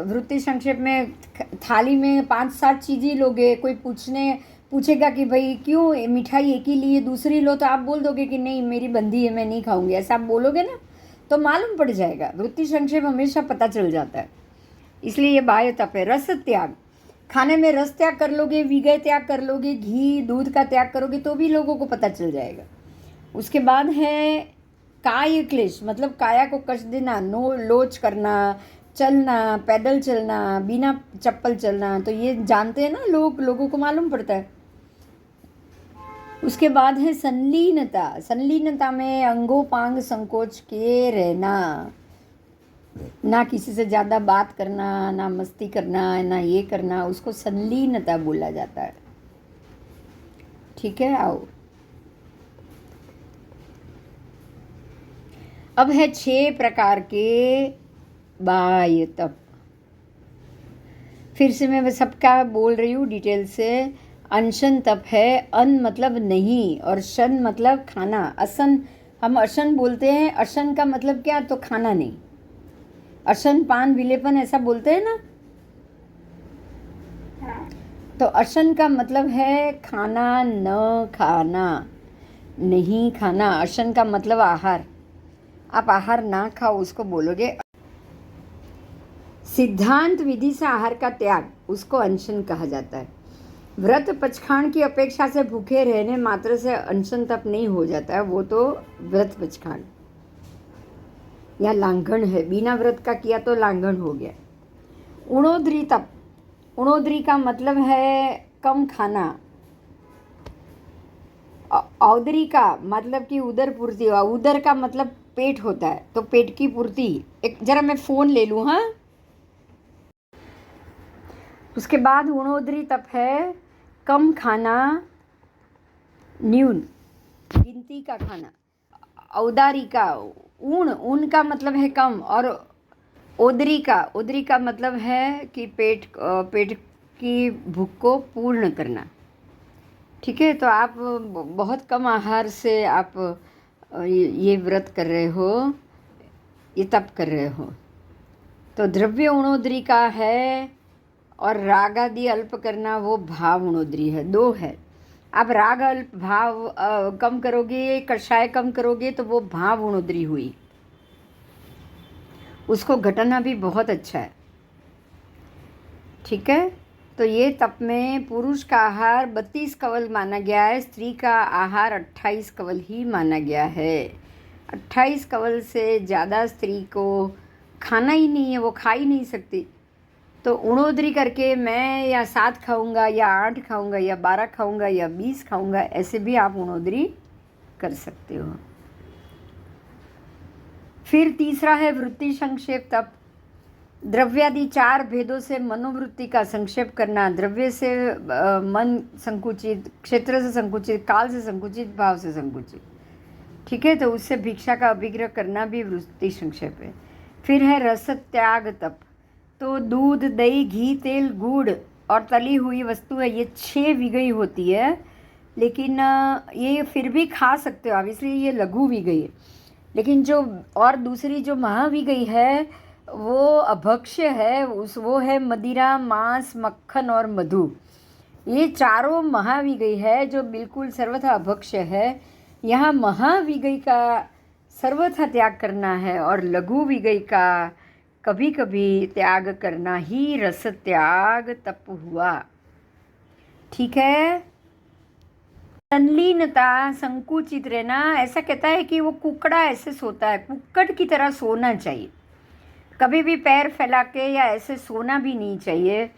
वृत्ति संक्षेप में थाली में 5-7 चीज़ें लोगे, कोई पूछेगा कि भाई क्यों मिठाई एक ही लिए दूसरी लो, तो आप बोल दोगे कि नहीं मेरी बंधी है मैं नहीं खाऊंगी, ऐसा आप बोलोगे ना तो मालूम पड़ जाएगा। वृत्ति संक्षेप हमेशा पता चल जाता है। इसलिए ये बाह्य तप है। रस त्याग, खाने में रस त्याग कर लोगे, विगय त्याग कर लोगे, घी दूध का त्याग करोगे तो भी लोगों को पता चल जाएगा। उसके बाद है काय क्लेश, मतलब काया को कष्ट देना, नो लोच करना, चलना, पैदल चलना, बिना चप्पल चलना, तो ये जानते हैं ना लोगों को मालूम पड़ता है। उसके बाद है संलीनता। संलीनता में अंगोपांग संकोच के रहना, ना किसी से ज़्यादा बात करना, ना मस्ती करना, ना ये करना, उसको संलीनता बोला जाता है। ठीक है, आओ अब है 6 प्रकार के बाह्य तप। फिर से मैं सबका बोल रही हूँ डिटेल से। अनशन तप है, अन मतलब नहीं और शन मतलब खाना। असन, हम अशन बोलते हैं, अशन का मतलब क्या, तो खाना नहीं। अशन पान विलेपन ऐसा बोलते हैं ना, हाँ, तो अशन का मतलब है खाना, न खाना, नहीं खाना। अशन का मतलब आहार, आप आहार ना खाओ उसको बोलोगे। सिद्धांत विधि से आहार का त्याग, उसको अनशन कहा जाता है। व्रत पचखाण की अपेक्षा से भूखे रहने मात्र से अनशन तप नहीं हो जाता है, वो तो व्रत पचखाण या लांघन है। बिना व्रत का किया तो लांघन हो गया। उणोद्री तप, उणोद्री का मतलब है कम खाना। औदरी का मतलब कि उदर पूर्ति, उदर का मतलब पेट होता है, तो पेट की पूर्ति। एक जरा मैं फ़ोन ले लूँ, हाँ। उसके बाद उणोद्री तप है कम खाना, न्यून गिनती का खाना। औदारी का, ऊन का मतलब है कम, और ओदरी का मतलब है कि पेट की भूख को पूर्ण करना। ठीक है, तो आप बहुत कम आहार से आप ये व्रत कर रहे हो, ये तप कर रहे हो। तो द्रव्य उणोद्री का है, और राग आदि अल्प करना वो भाव उणोद्री है। 2 है। आप राग अल्प भाव कम करोगे, कषाय कम करोगे तो वो भाव उणोद्री हुई, उसको घटाना भी बहुत अच्छा है। ठीक है, तो ये तप में पुरुष का आहार 32 कवल माना गया है, स्त्री का आहार 28 कवल ही माना गया है। 28 कवल से ज़्यादा स्त्री को खाना ही नहीं है, वो खा ही नहीं सकती। तो उणोद्री करके मैं या 7 खाऊंगा या 8 खाऊंगा या 12 खाऊंगा या 20 खाऊंगा, ऐसे भी आप उणोद्री कर सकते हो। फिर तीसरा है वृत्ति संक्षेप तप। द्रव्यादि 4 भेदों से मनोवृत्ति का संक्षेप करना। द्रव्य से मन संकुचित, क्षेत्र से संकुचित, काल से संकुचित, भाव से संकुचित। ठीक है, तो उससे भिक्षा का अभिग्रह करना भी वृत्ति संक्षेप है। फिर है रस त्याग तप। तो दूध, दही, घी, तेल, गुड़ और तली हुई वस्तु है, ये 6 विगई होती है, लेकिन ये फिर भी खा सकते हो आप, इसलिए ये लघु विगई है। लेकिन जो और दूसरी जो महाविगई है वो अभक्ष्य है, वो है मदिरा, मांस, मक्खन और मधु। ये चारों महाविगई है जो बिल्कुल सर्वथा अभक्ष्य है। यहाँ महाविगई का सर्वथा त्याग करना है और लघु विगई का कभी कभी त्याग करना ही रस त्याग तप हुआ। ठीक है। संलीनता, संकुचित रहना, ऐसा कहता है कि वो कुकड़ा ऐसे सोता है, कुक्कड़ की तरह सोना चाहिए। कभी भी पैर फैला के या ऐसे सोना भी नहीं चाहिए।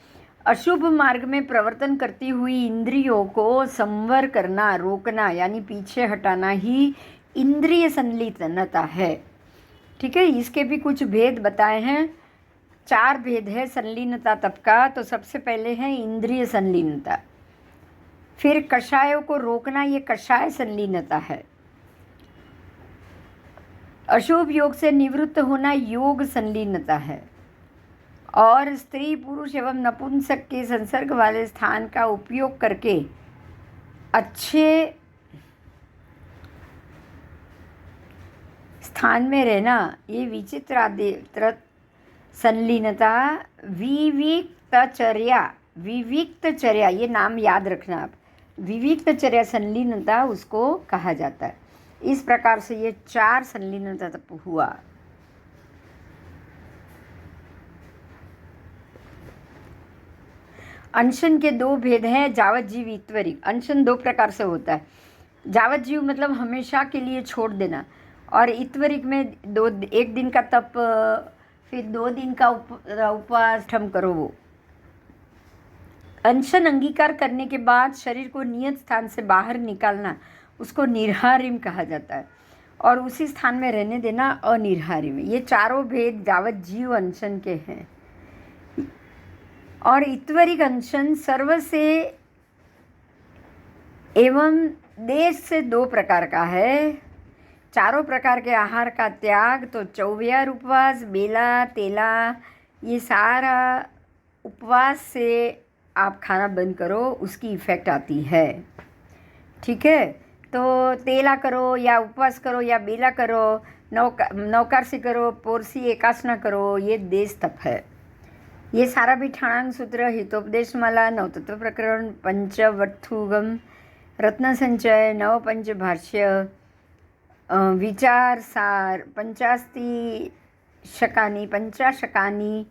अशुभ मार्ग में प्रवर्तन करती हुई इंद्रियों को संवर करना, रोकना, यानी पीछे हटाना ही इंद्रिय संलीनता है। ठीक है, इसके भी कुछ भेद बताए हैं। 4 भेद है संलीनता तप का। तो सबसे पहले है इंद्रिय संलीनता, फिर कषायों को रोकना, ये कषाय संलीनता है। अशुभ योग से निवृत्त होना योग संलीनता है। और स्त्री, पुरुष एवं नपुंसक के संसर्ग वाले स्थान का उपयोग करके अच्छे स्थान में रहना, ये विचित्र संलीनता। विविक्तचर्या, विविक्तचर्या, ये नाम याद रखना आप। विविक्तचर्या संलीनता उसको कहा जाता है। इस प्रकार से ये 4 संलीनता तप हुआ। अनशन के 2 भेद हैं, जावत जीव ईत्वरिक। अनशन 2 प्रकार से होता है। जावत जीव मतलब हमेशा के लिए छोड़ देना, और ईत्वरिक में 1 दिन का तप, फिर 2 दिन का उपवास ठम करो। वो अनशन अंगीकार करने के बाद शरीर को नियत स्थान से बाहर निकालना, उसको निर्हारिम कहा जाता है, और उसी स्थान में रहने देना अनिर्हारिम। ये चारों भेद जावत जीव अनशन के हैं। और ईत्वरिक अनशन सर्व से एवं देश से 2 प्रकार का है। चारों प्रकार के आहार का त्याग, तो 24 उपवास, बेला तेला, ये सारा उपवास से आप खाना बंद करो, उसकी इफ़ेक्ट आती है। ठीक है, तो तेला करो या उपवास करो या बेला करो, नौकार से करो, पोरसी एकासना करो, ये देश तप है। ये सारा भी ठाणांग सूत्र, हितोपदेश माला, नवतत्व प्रकरण, पंचवर्थुगम, रत्न संचय, नवपंच भाष्य, विचार सार, पंचास्ति शकानी, पंचाशकानी,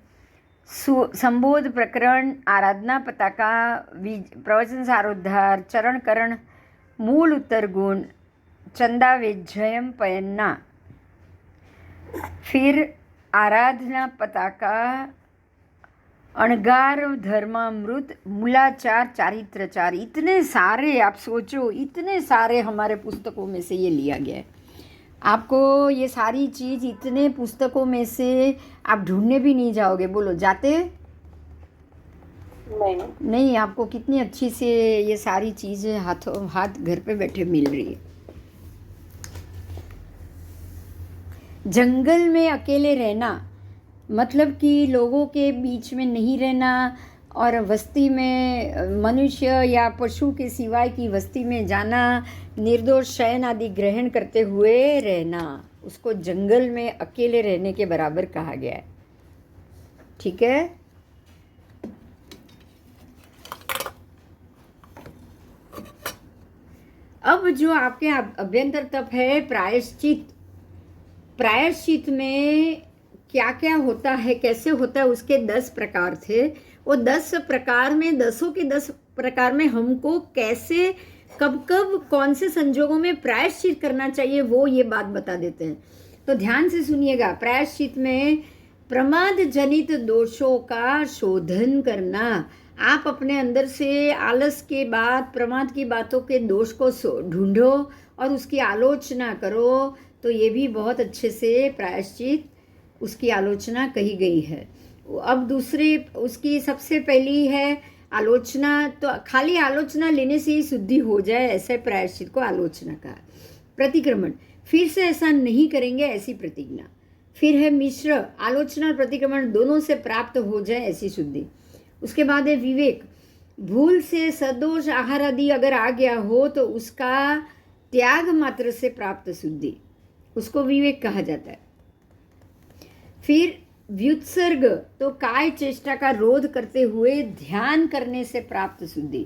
संबोध प्रकरण, आराधना पताका, प्रवचन सारोद्धार, चरण करण, मूल उत्तर गुण, चंदा वेज्जयम पयन्ना, फिर आराधना पताका, अणगार धर्मामृत, मूलाचार, चारित्रचार, इतने सारे, आप सोचो, इतने सारे हमारे पुस्तकों में से ये लिया गया है। आपको ये सारी चीज़ इतने पुस्तकों में से आप ढूंढने भी नहीं जाओगे। बोलो जाते? नहीं, आपको कितनी अच्छी से ये सारी चीज़ें हाथों हाथ घर पे बैठे मिल रही है। जंगल में अकेले रहना मतलब कि लोगों के बीच में नहीं रहना, और बस्ती में मनुष्य या पशु के सिवाय की बस्ती में जाना, निर्दोष शयन आदि ग्रहण करते हुए रहना, उसको जंगल में अकेले रहने के बराबर कहा गया है। ठीक है, अब जो आपके अभ्यंतर तप है प्रायश्चित, प्रायश्चित में क्या क्या होता है, कैसे होता है, उसके 10 प्रकार थे। वो 10 प्रकार में, 10 के 10 प्रकार में हमको कैसे, कब कब, कौन से संजोगों में प्रायश्चित करना चाहिए, वो ये बात बता देते हैं। तो ध्यान से सुनिएगा। प्रायश्चित में प्रमाद जनित दोषों का शोधन करना। आप अपने अंदर से आलस के बाद प्रमाद की बातों के दोष को ढूंढो और उसकी आलोचना करो, तो ये भी बहुत अच्छे से प्रायश्चित, उसकी आलोचना कही गई है। अब दूसरी, उसकी सबसे पहली है आलोचना। तो खाली आलोचना लेने से ही शुद्धि हो जाए, ऐसे प्रायश्चित को आलोचना का। प्रतिक्रमण, फिर से ऐसा नहीं करेंगे, ऐसी प्रतिज्ञा। फिर है मिश्र, आलोचना और प्रतिक्रमण दोनों से प्राप्त हो जाए, ऐसी शुद्धि। उसके बाद है विवेक, भूल से सदोष आहार आदि अगर आ गया हो तो उसका त्याग मात्र से प्राप्त शुद्धि, उसको विवेक कहा जाता है। फिर व्युत्सर्ग, तो काय चेष्टा का रोध करते हुए ध्यान करने से प्राप्त शुद्धि।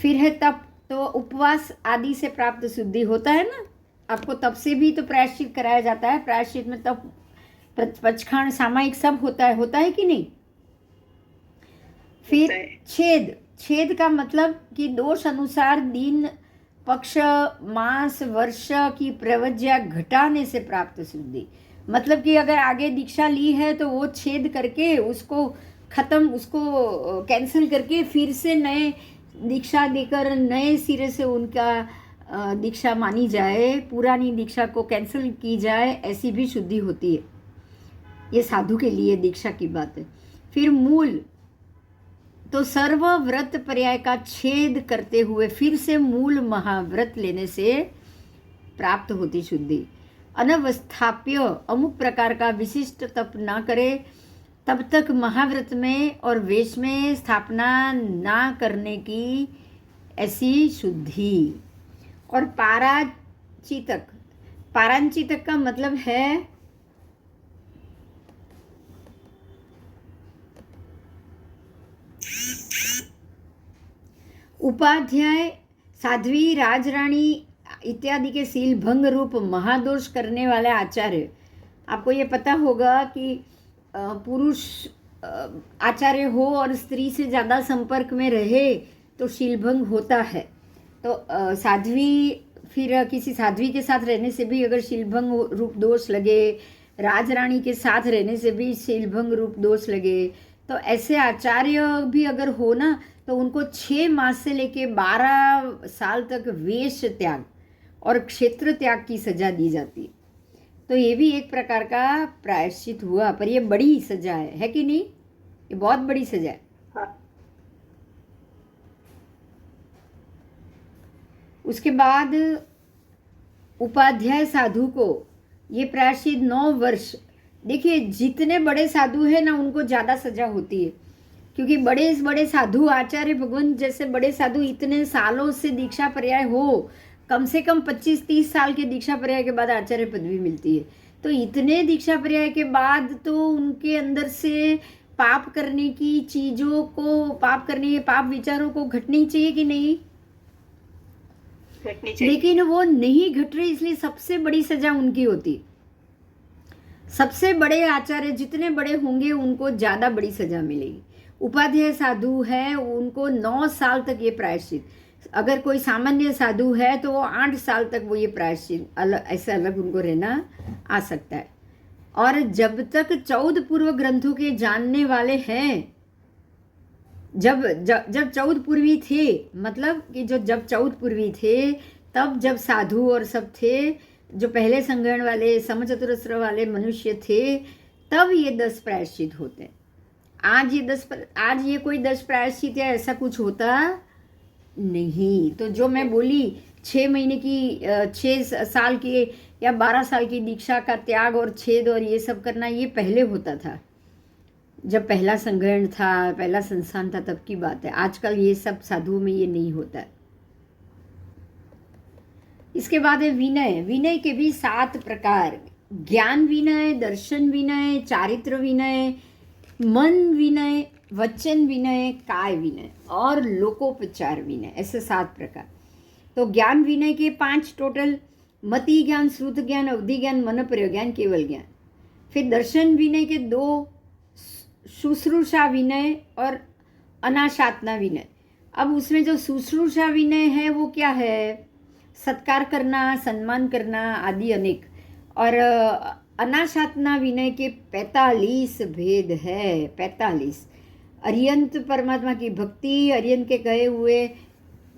फिर है तप, तो उपवास आदि से प्राप्त शुद्धि होता है ना। आपको तप से भी तो प्रायश्चित कराया जाता है। प्रायश्चित में तप, पचखान, सामायिक सब होता है कि नहीं। फिर छेद, छेद का मतलब कि दोष अनुसार दिन, पक्ष, मास, वर्ष की प्रवज्या घटाने से प्राप्त शुद्धि। मतलब कि अगर आगे दीक्षा ली है तो वो छेद करके उसको खत्म, उसको कैंसिल करके फिर से नए दीक्षा देकर नए सिरे से उनका दीक्षा मानी जाए, पुरानी दीक्षा को कैंसिल की जाए, ऐसी भी शुद्धि होती है। ये साधु के लिए दीक्षा की बात है। फिर मूल, तो सर्व व्रत पर्याय का छेद करते हुए फिर से मूल महाव्रत लेने से प्राप्त होती शुद्धि। अनवस्थाप्य, अमुक प्रकार का विशिष्ट तप ना करे तब तक महाव्रत में और वेश में स्थापना ना करने की, ऐसी शुद्धि। और पाराचितक, पारांचितक का मतलब है उपाध्याय साध्वी, राजरानी इत्यादि के शील भंग रूप महादोष करने वाले आचार्य, आपको ये पता होगा कि पुरुष आचार्य हो और स्त्री से ज़्यादा संपर्क में रहे तो शीलभंग होता है। तो साध्वी, फिर किसी साध्वी के साथ रहने से भी अगर शीलभंग रूप दोष लगे, राजरानी के साथ रहने से भी शीलभंग रूप दोष लगे, तो ऐसे आचार्य भी अगर हो ना तो उनको 6 मास से लेके 12 साल तक वेश त्याग और क्षेत्र त्याग की सजा दी जाती है। तो ये भी एक प्रकार का प्रायश्चित हुआ, पर ये बड़ी सजा है कि नहीं? ये बहुत बड़ी सजा है। हाँ, उसके बाद उपाध्याय साधु को ये प्रायश्चित 9 वर्ष। देखिए, जितने बड़े साधु हैं ना उनको ज़्यादा सजा होती है, क्योंकि बड़े बड़े साधु, आचार्य भगवान जैसे बड़े साधु इतने सालों से दीक्षा पर्याय हो, कम से कम 25-30 साल के दीक्षा पर्याय के बाद आचार्य पदवी मिलती है। तो इतने दीक्षा पर्याय के बाद तो उनके अंदर से पाप करने की चीज़ों को, पाप करने, पाप विचारों को घटनी चाहिए कि नहीं? घटनी चाहिए। लेकिन वो नहीं घट रही, इसलिए सबसे बड़ी सजा उनकी होती। सबसे बड़े आचार्य जितने बड़े होंगे उनको ज़्यादा बड़ी सजा मिलेगी। उपाध्याय साधु है उनको 9 साल तक ये प्रायश्चित, अगर कोई सामान्य साधु है तो वो 8 साल तक वो ये प्रायश्चित अलग, ऐसे अलग उनको रहना आ सकता है। और जब तक 14 पूर्व ग्रंथों के जानने वाले हैं, जब जब जब 14 पूर्वी थे, मतलब कि जब 14 पूर्वी थे तब जब साधु और सब थे, जो पहले संग्रहण वाले समचतुरस्र वाले मनुष्य थे, तब ये 10 प्रायश्चित होते। आज ये कोई 10 प्रायश्चित या ऐसा कुछ होता नहीं। तो जो मैं बोली 6 महीने की 6 साल की या 12 साल की दीक्षा का त्याग और छेद और ये सब करना, ये पहले होता था, जब पहला संग्रहण था, पहला संस्थान था, तब की बात है। आजकल ये सब साधुओं में ये नहीं होता है। इसके बाद है विनय। विनय के भी 7 प्रकार: ज्ञान विनय, दर्शन विनय, चारित्र विनय, मन विनय, वचन विनय, काय विनय और लोकोपचार विनय, ऐसे 7 प्रकार। तो ज्ञान विनय के 5 टोटल: मति ज्ञान, श्रुत ज्ञान, अवधि ज्ञान, मन प्रज्ञान, केवल ज्ञान। फिर दर्शन विनय के 2: शुश्रूषा विनय और अनाशातना विनय। अब उसमें जो शुश्रूषा विनय है वो क्या है? सत्कार करना, सम्मान करना आदि अनेक। और अनाशातना विनय के 45 भेद है। 45 अर्यंत परमात्मा की भक्ति, अर्यंत के कहे हुए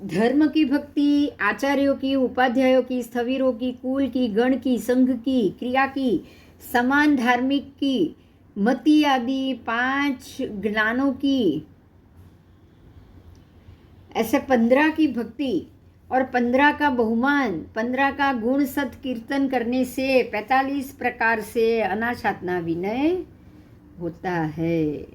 धर्म की भक्ति, आचार्यों की, उपाध्यायों की, स्थविरों की, कुल की, गण की, संघ की, क्रिया की, समान धार्मिक की, मति आदि 5 ज्ञानों की, ऐसे 15 की भक्ति और 15 का बहुमान, 15 का गुण सत कीर्तन करने से 45 प्रकार से अनाशातना विनय होता है।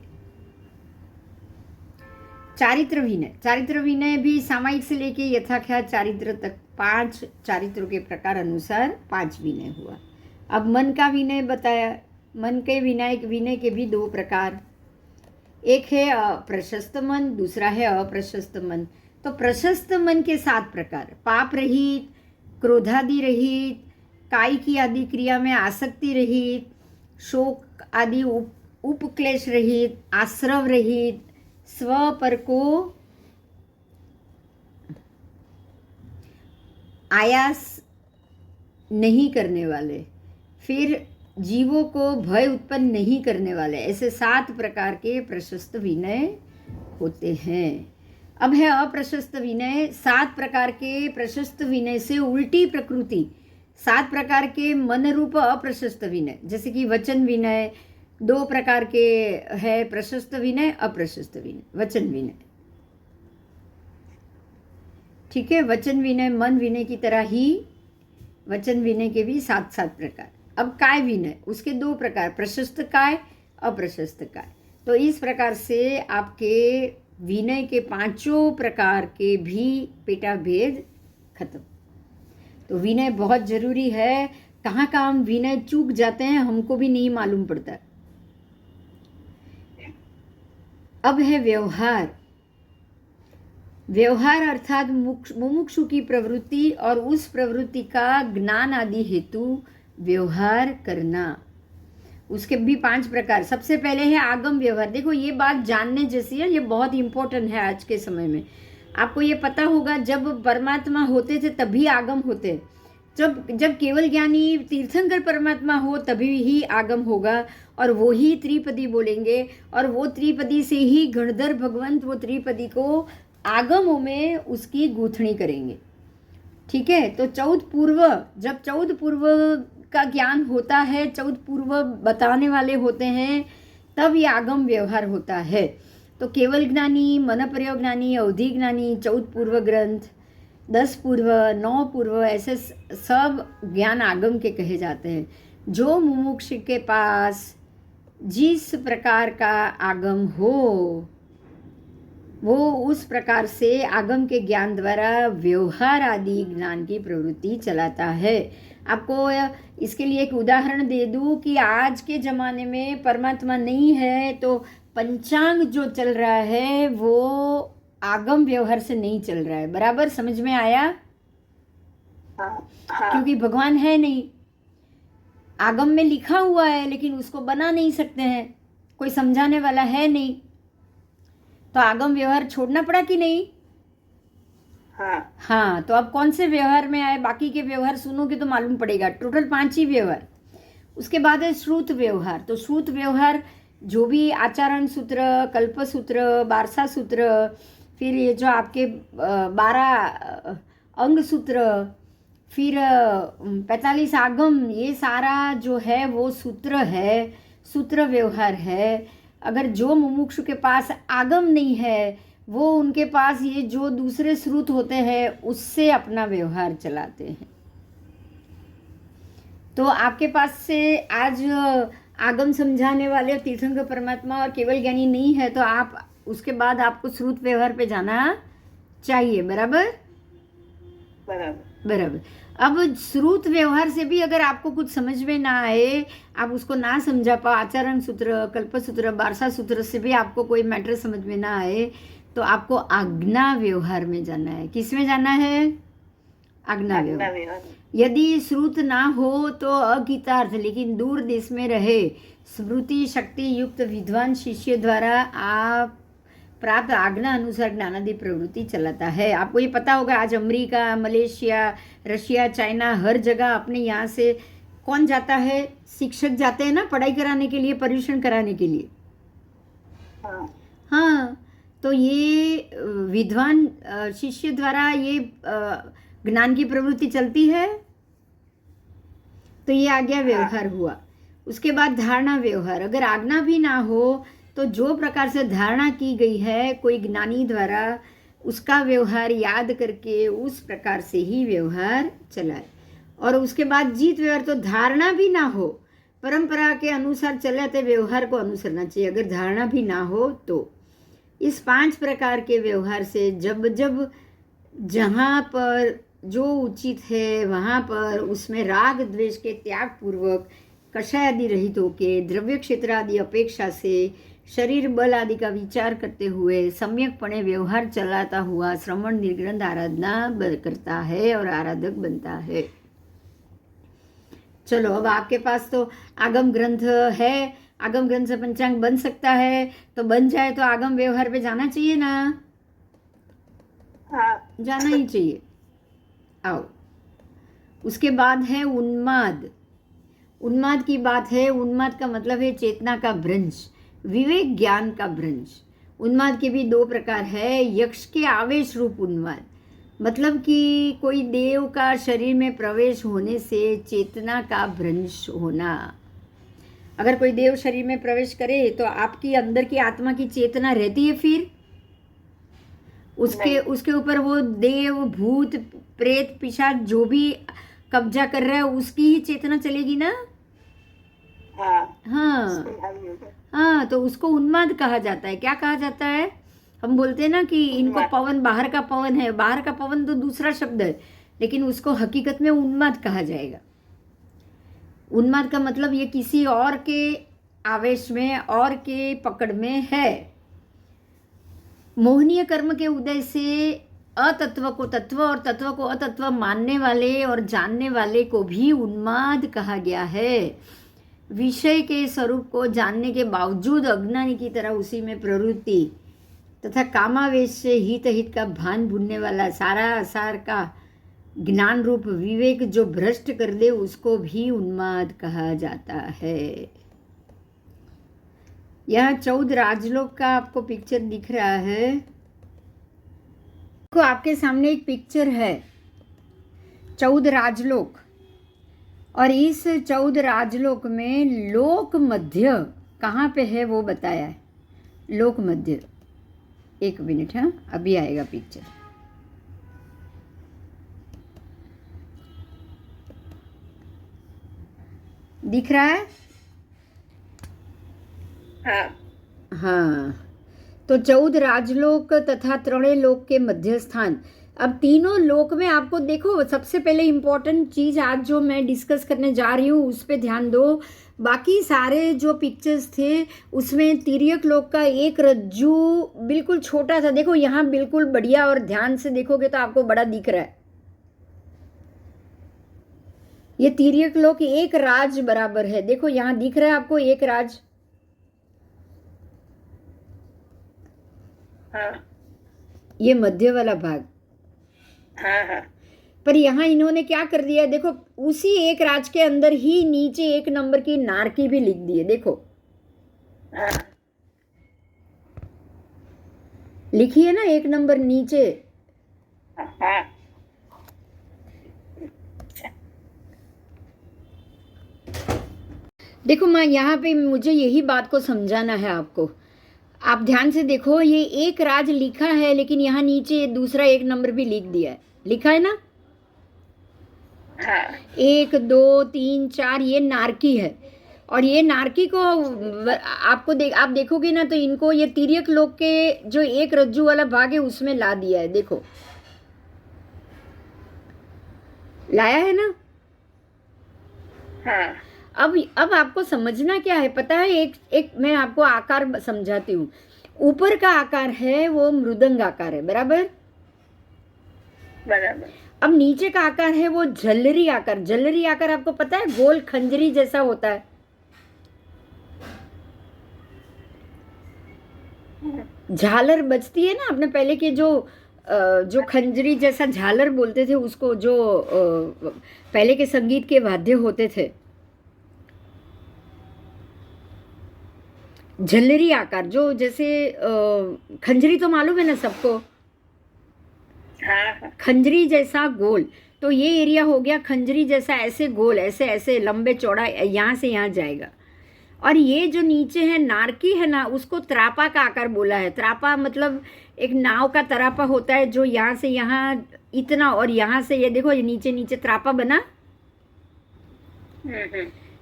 चारित्र विनय। चारित्र विनय भी सामायिक से लेके यथाख्यात चारित्र तक 5 चारित्रों के प्रकार अनुसार 5 विनय हुआ। अब मन का विनय बताया। मन के विनय के भी 2 प्रकार, एक है प्रशस्त मन, दूसरा है अप्रशस्त मन। तो प्रशस्त मन के 7 प्रकार: पाप रहित, क्रोधादि रहित, काय की आदि क्रिया में आसक्ति रहित, शोक आदि उपक्लेश रहित, आश्रव रहित, स्व पर को आयास नहीं करने वाले, फिर जीवों को भय उत्पन्न नहीं करने वाले, ऐसे 7 प्रकार के प्रशस्त विनय होते हैं। अब है अप्रशस्त विनय। 7 प्रकार के प्रशस्त विनय से उल्टी प्रकृति, 7 प्रकार के मन रूप अप्रशस्त विनय, जैसे कि वचन विनय। 2 प्रकार के है प्रशस्त विनय, अप्रशस्त विनय, वचन विनय। ठीक है, वचन विनय मन विनय की तरह ही वचन विनय के भी 7 प्रकार। अब काय विनय, उसके 2 प्रकार: प्रशस्त काय, अप्रशस्त काय। तो इस प्रकार से आपके विनय के 5 प्रकार के भी पेटा भेद खत्म। तो विनय बहुत जरूरी है। कहाँ कहाँ हम विनय चूक जाते हैं हमको भी नहीं मालूम पड़ता। अब है व्यवहार। व्यवहार अर्थात मुमुक्षु की प्रवृत्ति और उस प्रवृत्ति का ज्ञान आदि हेतु व्यवहार करना। उसके भी 5 प्रकार। सबसे पहले है आगम व्यवहार। देखो ये बात जानने जैसी है, ये बहुत इंपॉर्टेंट है आज के समय में। आपको ये पता होगा जब परमात्मा होते थे तभी आगम होते, जब जब केवल ज्ञानी तीर्थंकर परमात्मा हो तभी ही आगम होगा, और वो ही त्रिपदी बोलेंगे, और वो त्रिपदी से ही गणधर भगवंत वो त्रिपदी को आगमों में उसकी गूंथणी करेंगे। ठीक है, तो 14 पूर्व, जब 14 पूर्व का ज्ञान होता है, 14 पूर्व बताने वाले होते हैं, तब ये आगम व्यवहार होता है। तो केवल ज्ञानी, मन प्रयोग ज्ञानी, अवधि ज्ञानी, 14 पूर्व ग्रंथ, 10 पूर्व, 9 पूर्व, ऐसे सब ज्ञान आगम के कहे जाते हैं। जो मुमुक्षु के पास जिस प्रकार का आगम हो वो उस प्रकार से आगम के ज्ञान द्वारा व्यवहार आदि ज्ञान की प्रवृत्ति चलाता है। आपको इसके लिए एक उदाहरण दे दूं कि आज के ज़माने में परमात्मा नहीं है तो पंचांग जो चल रहा है वो आगम व्यवहार से नहीं चल रहा है। बराबर समझ में आया? हाँ, हाँ, क्योंकि भगवान है नहीं, आगम में लिखा हुआ है लेकिन उसको बना नहीं सकते हैं, कोई समझाने वाला है नहीं, तो आगम व्यवहार छोड़ना पड़ा कि नहीं? हाँ, हाँ, तो अब कौन से व्यवहार में आए, बाकी के व्यवहार सुनोगे तो मालूम पड़ेगा। टोटल 5 ही व्यवहार। उसके बाद है श्रुत व्यवहार। तो श्रुत व्यवहार जो भी आचरण सूत्र, कल्प सूत्र, बारसा सूत्र, फिर ये जो आपके 12 अंग सूत्र, फिर 45 आगम, ये सारा जो है वो सूत्र है, सूत्र व्यवहार है। अगर जो मुमुक्षु के पास आगम नहीं है वो उनके पास ये जो दूसरे श्रुत होते हैं उससे अपना व्यवहार चलाते हैं। तो आपके पास से आज आगम समझाने वाले तीर्थंकर परमात्मा और केवल ज्ञानी नहीं है तो आप उसके बाद आपको श्रुत व्यवहार पे जाना चाहिए। बराबर बराबर। बराबर। अब श्रुत व्यवहार से भी अगर आपको कुछ समझ में ना आए, आप उसको ना समझा पाओ, आचरण सूत्र, कल्प सूत्र, बारसा सूत्र से भी आपको कोई मैटर समझ में ना आए, तो आपको आज्ञा व्यवहार में जाना है। किस में जाना है? आज्ञा व्यवहार। यदि श्रुत ना हो तो अगीतार्थ, लेकिन दूर देश में रहे, स्मृति शक्ति युक्त विद्वान शिष्य द्वारा आप प्राप्त आज्ञा अनुसार ज्ञानादि प्रवृत्ति चलाता है। आपको ये पता होगा आज अमेरिका, मलेशिया, रशिया, चाइना, हर जगह अपने यहाँ से कौन जाता है? शिक्षक जाते हैं ना पढ़ाई कराने के लिए, पर्यवेक्षण कराने के लिए। हाँ, हाँ, तो ये विद्वान शिष्य द्वारा ये ज्ञान की प्रवृत्ति चलती है, तो ये आज्ञा व्यवहार हुआ। उसके बाद धारणा व्यवहार। अगर आज्ञा भी ना हो तो जो प्रकार से धारणा की गई है कोई ज्ञानी द्वारा, उसका व्यवहार याद करके उस प्रकार से ही व्यवहार चलाए। और उसके बाद जीत व्यवहार। तो धारणा भी ना हो, परंपरा के अनुसार चलाते व्यवहार को अनुसरना चाहिए। अगर धारणा भी ना हो तो इस 5 प्रकार के व्यवहार से जब जब जहाँ पर जो उचित है वहाँ पर उसमें राग द्वेष के त्याग पूर्वक, कषाय आदि रहित होके, द्रव्य क्षेत्र आदि अपेक्षा से, शरीर बल आदि का विचार करते हुए सम्यकपणे व्यवहार चलाता हुआ श्रवण निर्ग्रंथ आराधना करता है और आराधक बनता है। चलो, अब आपके पास तो आगम ग्रंथ है, आगम ग्रंथ से पंचांग बन सकता है, तो बन जाए तो आगम व्यवहार पे जाना चाहिए ना? हाँ, जाना ही चाहिए। आओ, उसके बाद है उन्माद। उन्माद की बात है। उन्माद का मतलब है चेतना का भ्रंश, विवेक ज्ञान का भ्रंश। उन्माद के भी 2 प्रकार है। यक्ष के आवेश रूप उन्माद, मतलब कि कोई देव का शरीर में प्रवेश होने से चेतना का भ्रंश होना। अगर कोई देव शरीर में प्रवेश करे तो आपकी अंदर की आत्मा की चेतना रहती है, फिर उसके ऊपर वो देव, भूत, प्रेत, पिशाच जो भी कब्जा कर रहा है उसकी ही चेतना चलेगी ना? हाँ, हाँ हाँ, तो उसको उन्माद कहा जाता है। क्या कहा जाता है? हम बोलते हैं ना कि इनको पवन, बाहर का पवन है। बाहर का पवन तो दूसरा शब्द है, लेकिन उसको हकीकत में उन्माद कहा जाएगा। उन्माद का मतलब ये किसी और के आवेश में, और के पकड़ में है। मोहनीय कर्म के उदय से अतत्व को तत्व और तत्व को अतत्व मानने वाले और जानने वाले को भी उन्माद कहा गया है। विषय के स्वरूप को जानने के बावजूद अज्ञानी की तरह उसी में प्रवृत्ति तथा कामावेश से हित हित का भान भूलने वाला सारा असार का ज्ञान रूप विवेक जो भ्रष्ट कर दे उसको भी उन्माद कहा जाता है। यहाँ 14 राजलोक का आपको पिक्चर दिख रहा है। को आपके सामने एक पिक्चर है 14 राजलोक, और इस 14 राजलोक में लोक मध्य कहाँ पे है वो बताया है। लोक मध्य, एक मिनट, हाँ अभी आएगा पिक्चर। दिख रहा है? हाँ, तो 14 राजलोक तथा त्रणय लोक के मध्य स्थान। अब तीनों लोक में आपको देखो, सबसे पहले इम्पोर्टेंट चीज आज जो मैं डिस्कस करने जा रही हूँ उस पे ध्यान दो। बाकी सारे जो पिक्चर्स थे उसमें तिर्यक लोक का एक रज्जू बिल्कुल छोटा था, देखो यहाँ बिल्कुल बढ़िया, और ध्यान से देखोगे तो आपको बड़ा दिख रहा है। ये तिर्यक लोक एक राज बराबर है, देखो यहाँ दिख रहा है आपको एक राज। हाँ। ये मध्य वाला भाग। हाँ हाँ। पर यहाँ इन्होंने क्या कर दिया, देखो उसी एक राज के अंदर ही नीचे एक नंबर की नारकी भी लिख दी है, देखो। हाँ। लिखी है ना एक नंबर नीचे। हाँ। देखो माँ, यहाँ पे मुझे यही बात को समझाना है आपको। आप ध्यान से देखो, ये एक राज लिखा है लेकिन यहाँ नीचे दूसरा एक नंबर भी लिख दिया है, लिखा है ना। हाँ। 1 2 3 4 ये नारकी है, और ये नारकी को आप देखोगे ना तो इनको ये तिर्यक लोक के जो एक रज्जू वाला भाग है उसमें ला दिया है, देखो लाया है ना। हाँ। अब आपको समझना क्या है पता है, एक मैं आपको आकार समझाती हूँ। ऊपर का आकार है वो मृदंग आकार है, बराबर। बराबर। अब नीचे का आकार है वो झल्लरी आकार। झल्लरी आकार आपको पता है गोल खंजरी जैसा होता है। झालर बजती है ना, अपने पहले के जो खंजरी जैसा झालर बोलते थे उसको, जो पहले के संगीत के वाद्य होते थे। झल्लरी आकार, जो जैसे खंजरी तो मालूम है ना सबको। हाँ। खंजरी जैसा गोल, तो ये एरिया हो गया खंजरी जैसा, ऐसे गोल, ऐसे ऐसे लंबे चौड़ा, यहाँ से यहाँ जाएगा। और ये जो नीचे है नारकी है ना, उसको त्रापा का आकार बोला है। त्रापा मतलब एक नाव का तरापा होता है, जो यहाँ से यहाँ इतना, और यहाँ से ये देखो ये नीचे नीचे त्रापा बना।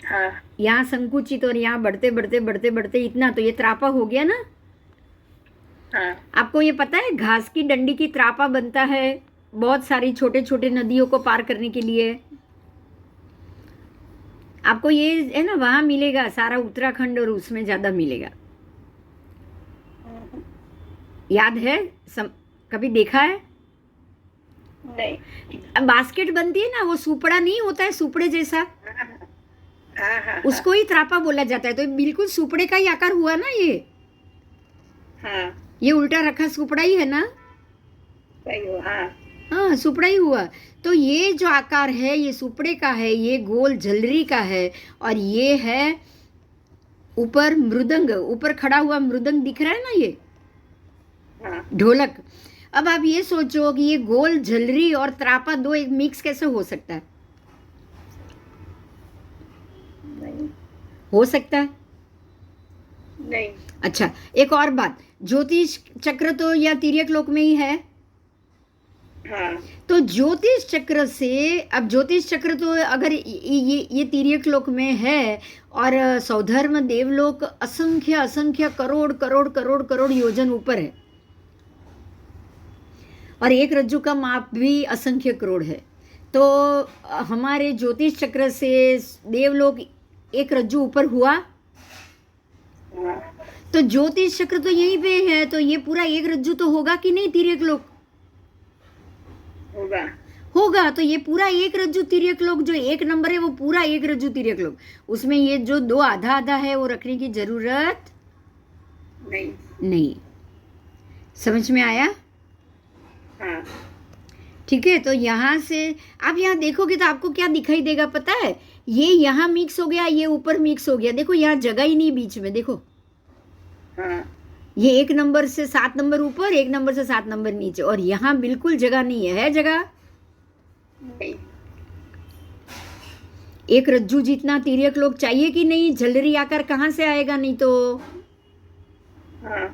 हाँ। यहाँ संकुचित और यहाँ बढ़ते बढ़ते बढ़ते बढ़ते इतना, तो ये त्रापा हो गया ना। हाँ। आपको ये पता है घास की डंडी की त्रापा बनता है बहुत सारी छोटे छोटे नदियों को पार करने के लिए। आपको ये है ना वहां मिलेगा सारा उत्तराखंड, और उसमें ज्यादा मिलेगा। याद है? कभी देखा है? नहीं। बास्केट बनती है ना, वो सुपड़ा नहीं होता है, सुपड़े जैसा, हाँ हाँ। उसको ही त्रापा बोला जाता है। तो बिल्कुल सुपड़े का ही आकार हुआ ना ये। हाँ। ये उल्टा रखा सुपड़ा ही है ना। सही हो। हाँ। हाँ सुपड़ा ही हुआ। तो ये जो आकार है ये सुपड़े का है, ये गोल झलरी का है, और ये है ऊपर मृदंग, ऊपर खड़ा हुआ मृदंग दिख रहा है ना, ये ढोलक। अब आप ये सोचो कि ये गोल झलरी और त्रापा दो एक मिक्स कैसे हो सकता है? नहीं। हो सकता है? नहीं। अच्छा, एक और बात, ज्योतिष चक्र तो या तिर्यक लोक में ही है। हाँ। तो ज्योतिष चक्र से, अब ज्योतिष चक्र तो अगर ये तिर्यक लोक में है, और सौधर्म देवलोक असंख्य असंख्य करोड़ करोड़ करोड़ करोड़ योजन ऊपर है, और एक रज्जु का माप भी असंख्य करोड़ है। तो हमारे ज्योतिष चक्र से देवलोक एक रज्जु ऊपर हुआ। तो ज्योतिष चक्र तो यहीं पे है, तो ये पूरा एक रज्जु तो होगा कि नहीं तिर्यक लोक? होगा। होगा। तो ये पूरा एक रज्जु तिर्यक लोक, जो एक नंबर है वो पूरा एक रज्जु तिर्यक लोक, उसमें ये जो दो आधा आधा है वो रखने की जरूरत नहीं। नहीं। समझ में आया? हाँ। ठीक है। तो यहाँ से आप यहाँ देखोगे तो आपको क्या दिखाई देगा पता है? ये यहाँ मिक्स हो गया, ये ऊपर मिक्स हो गया। देखो यहाँ जगह ही नहीं बीच में। देखो हाँ। ये एक नंबर से 7 नंबर ऊपर, एक नंबर से 7 नंबर नीचे, और यहाँ बिल्कुल जगह नहीं है जगह? नहीं। एक रज्जू जितना तिर्यक लोक चाहिए कि नहीं? झलरी आकार कहाँ से आएगा नहीं तो? हाँ।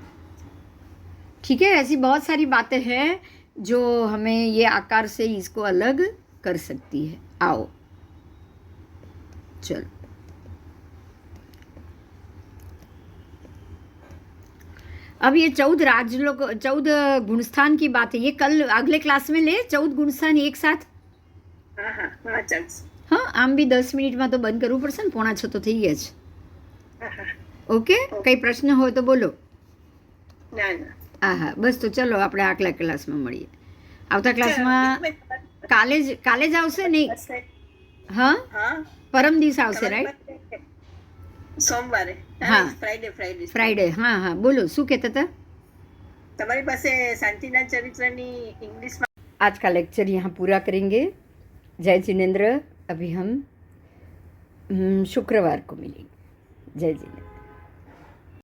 ठीक है। ऐसी बहुत सारी बातें हैं जो हमें ये आकार से इसको अलग कर सकती है। आओ चलो। अब ये 14 राजलोक, 14 गुणस्थान की बात है, ये कल अगले क्लास में ले 14 गुणस्थान एक साथ। हाँ हाँ हाँ चल। हाँ आम भी 10 મિનિટમાં તો બંધ કરવું પડશે ને, 5:45 તો થઈ ગયા છે. हाँ हाँ ઓકે, કંઈ પ્રશ્ન હોય તો બોલો. ના ના હા હા બસ, તો ચલો આપણે આગલા ક્લાસમાં મળીએ. આવતા ક્લાસમાં કાલે જ આવશે નહીં? હા हाँ પરમ દિવસ આવશે, રાઈટ? સોમવારે. હા. Friday Friday. હા હા બોલો, શું કહેતા હતા? તમારી પાસે શાંતિના ચરિત્રની ઇંગ્લિશમાં आज का लेक्चर यहाँ पूरा करेंगे. जय जिनेंद्र. अभी हम शुक्रवार को मिलेंगे. जय जिनेंद्र.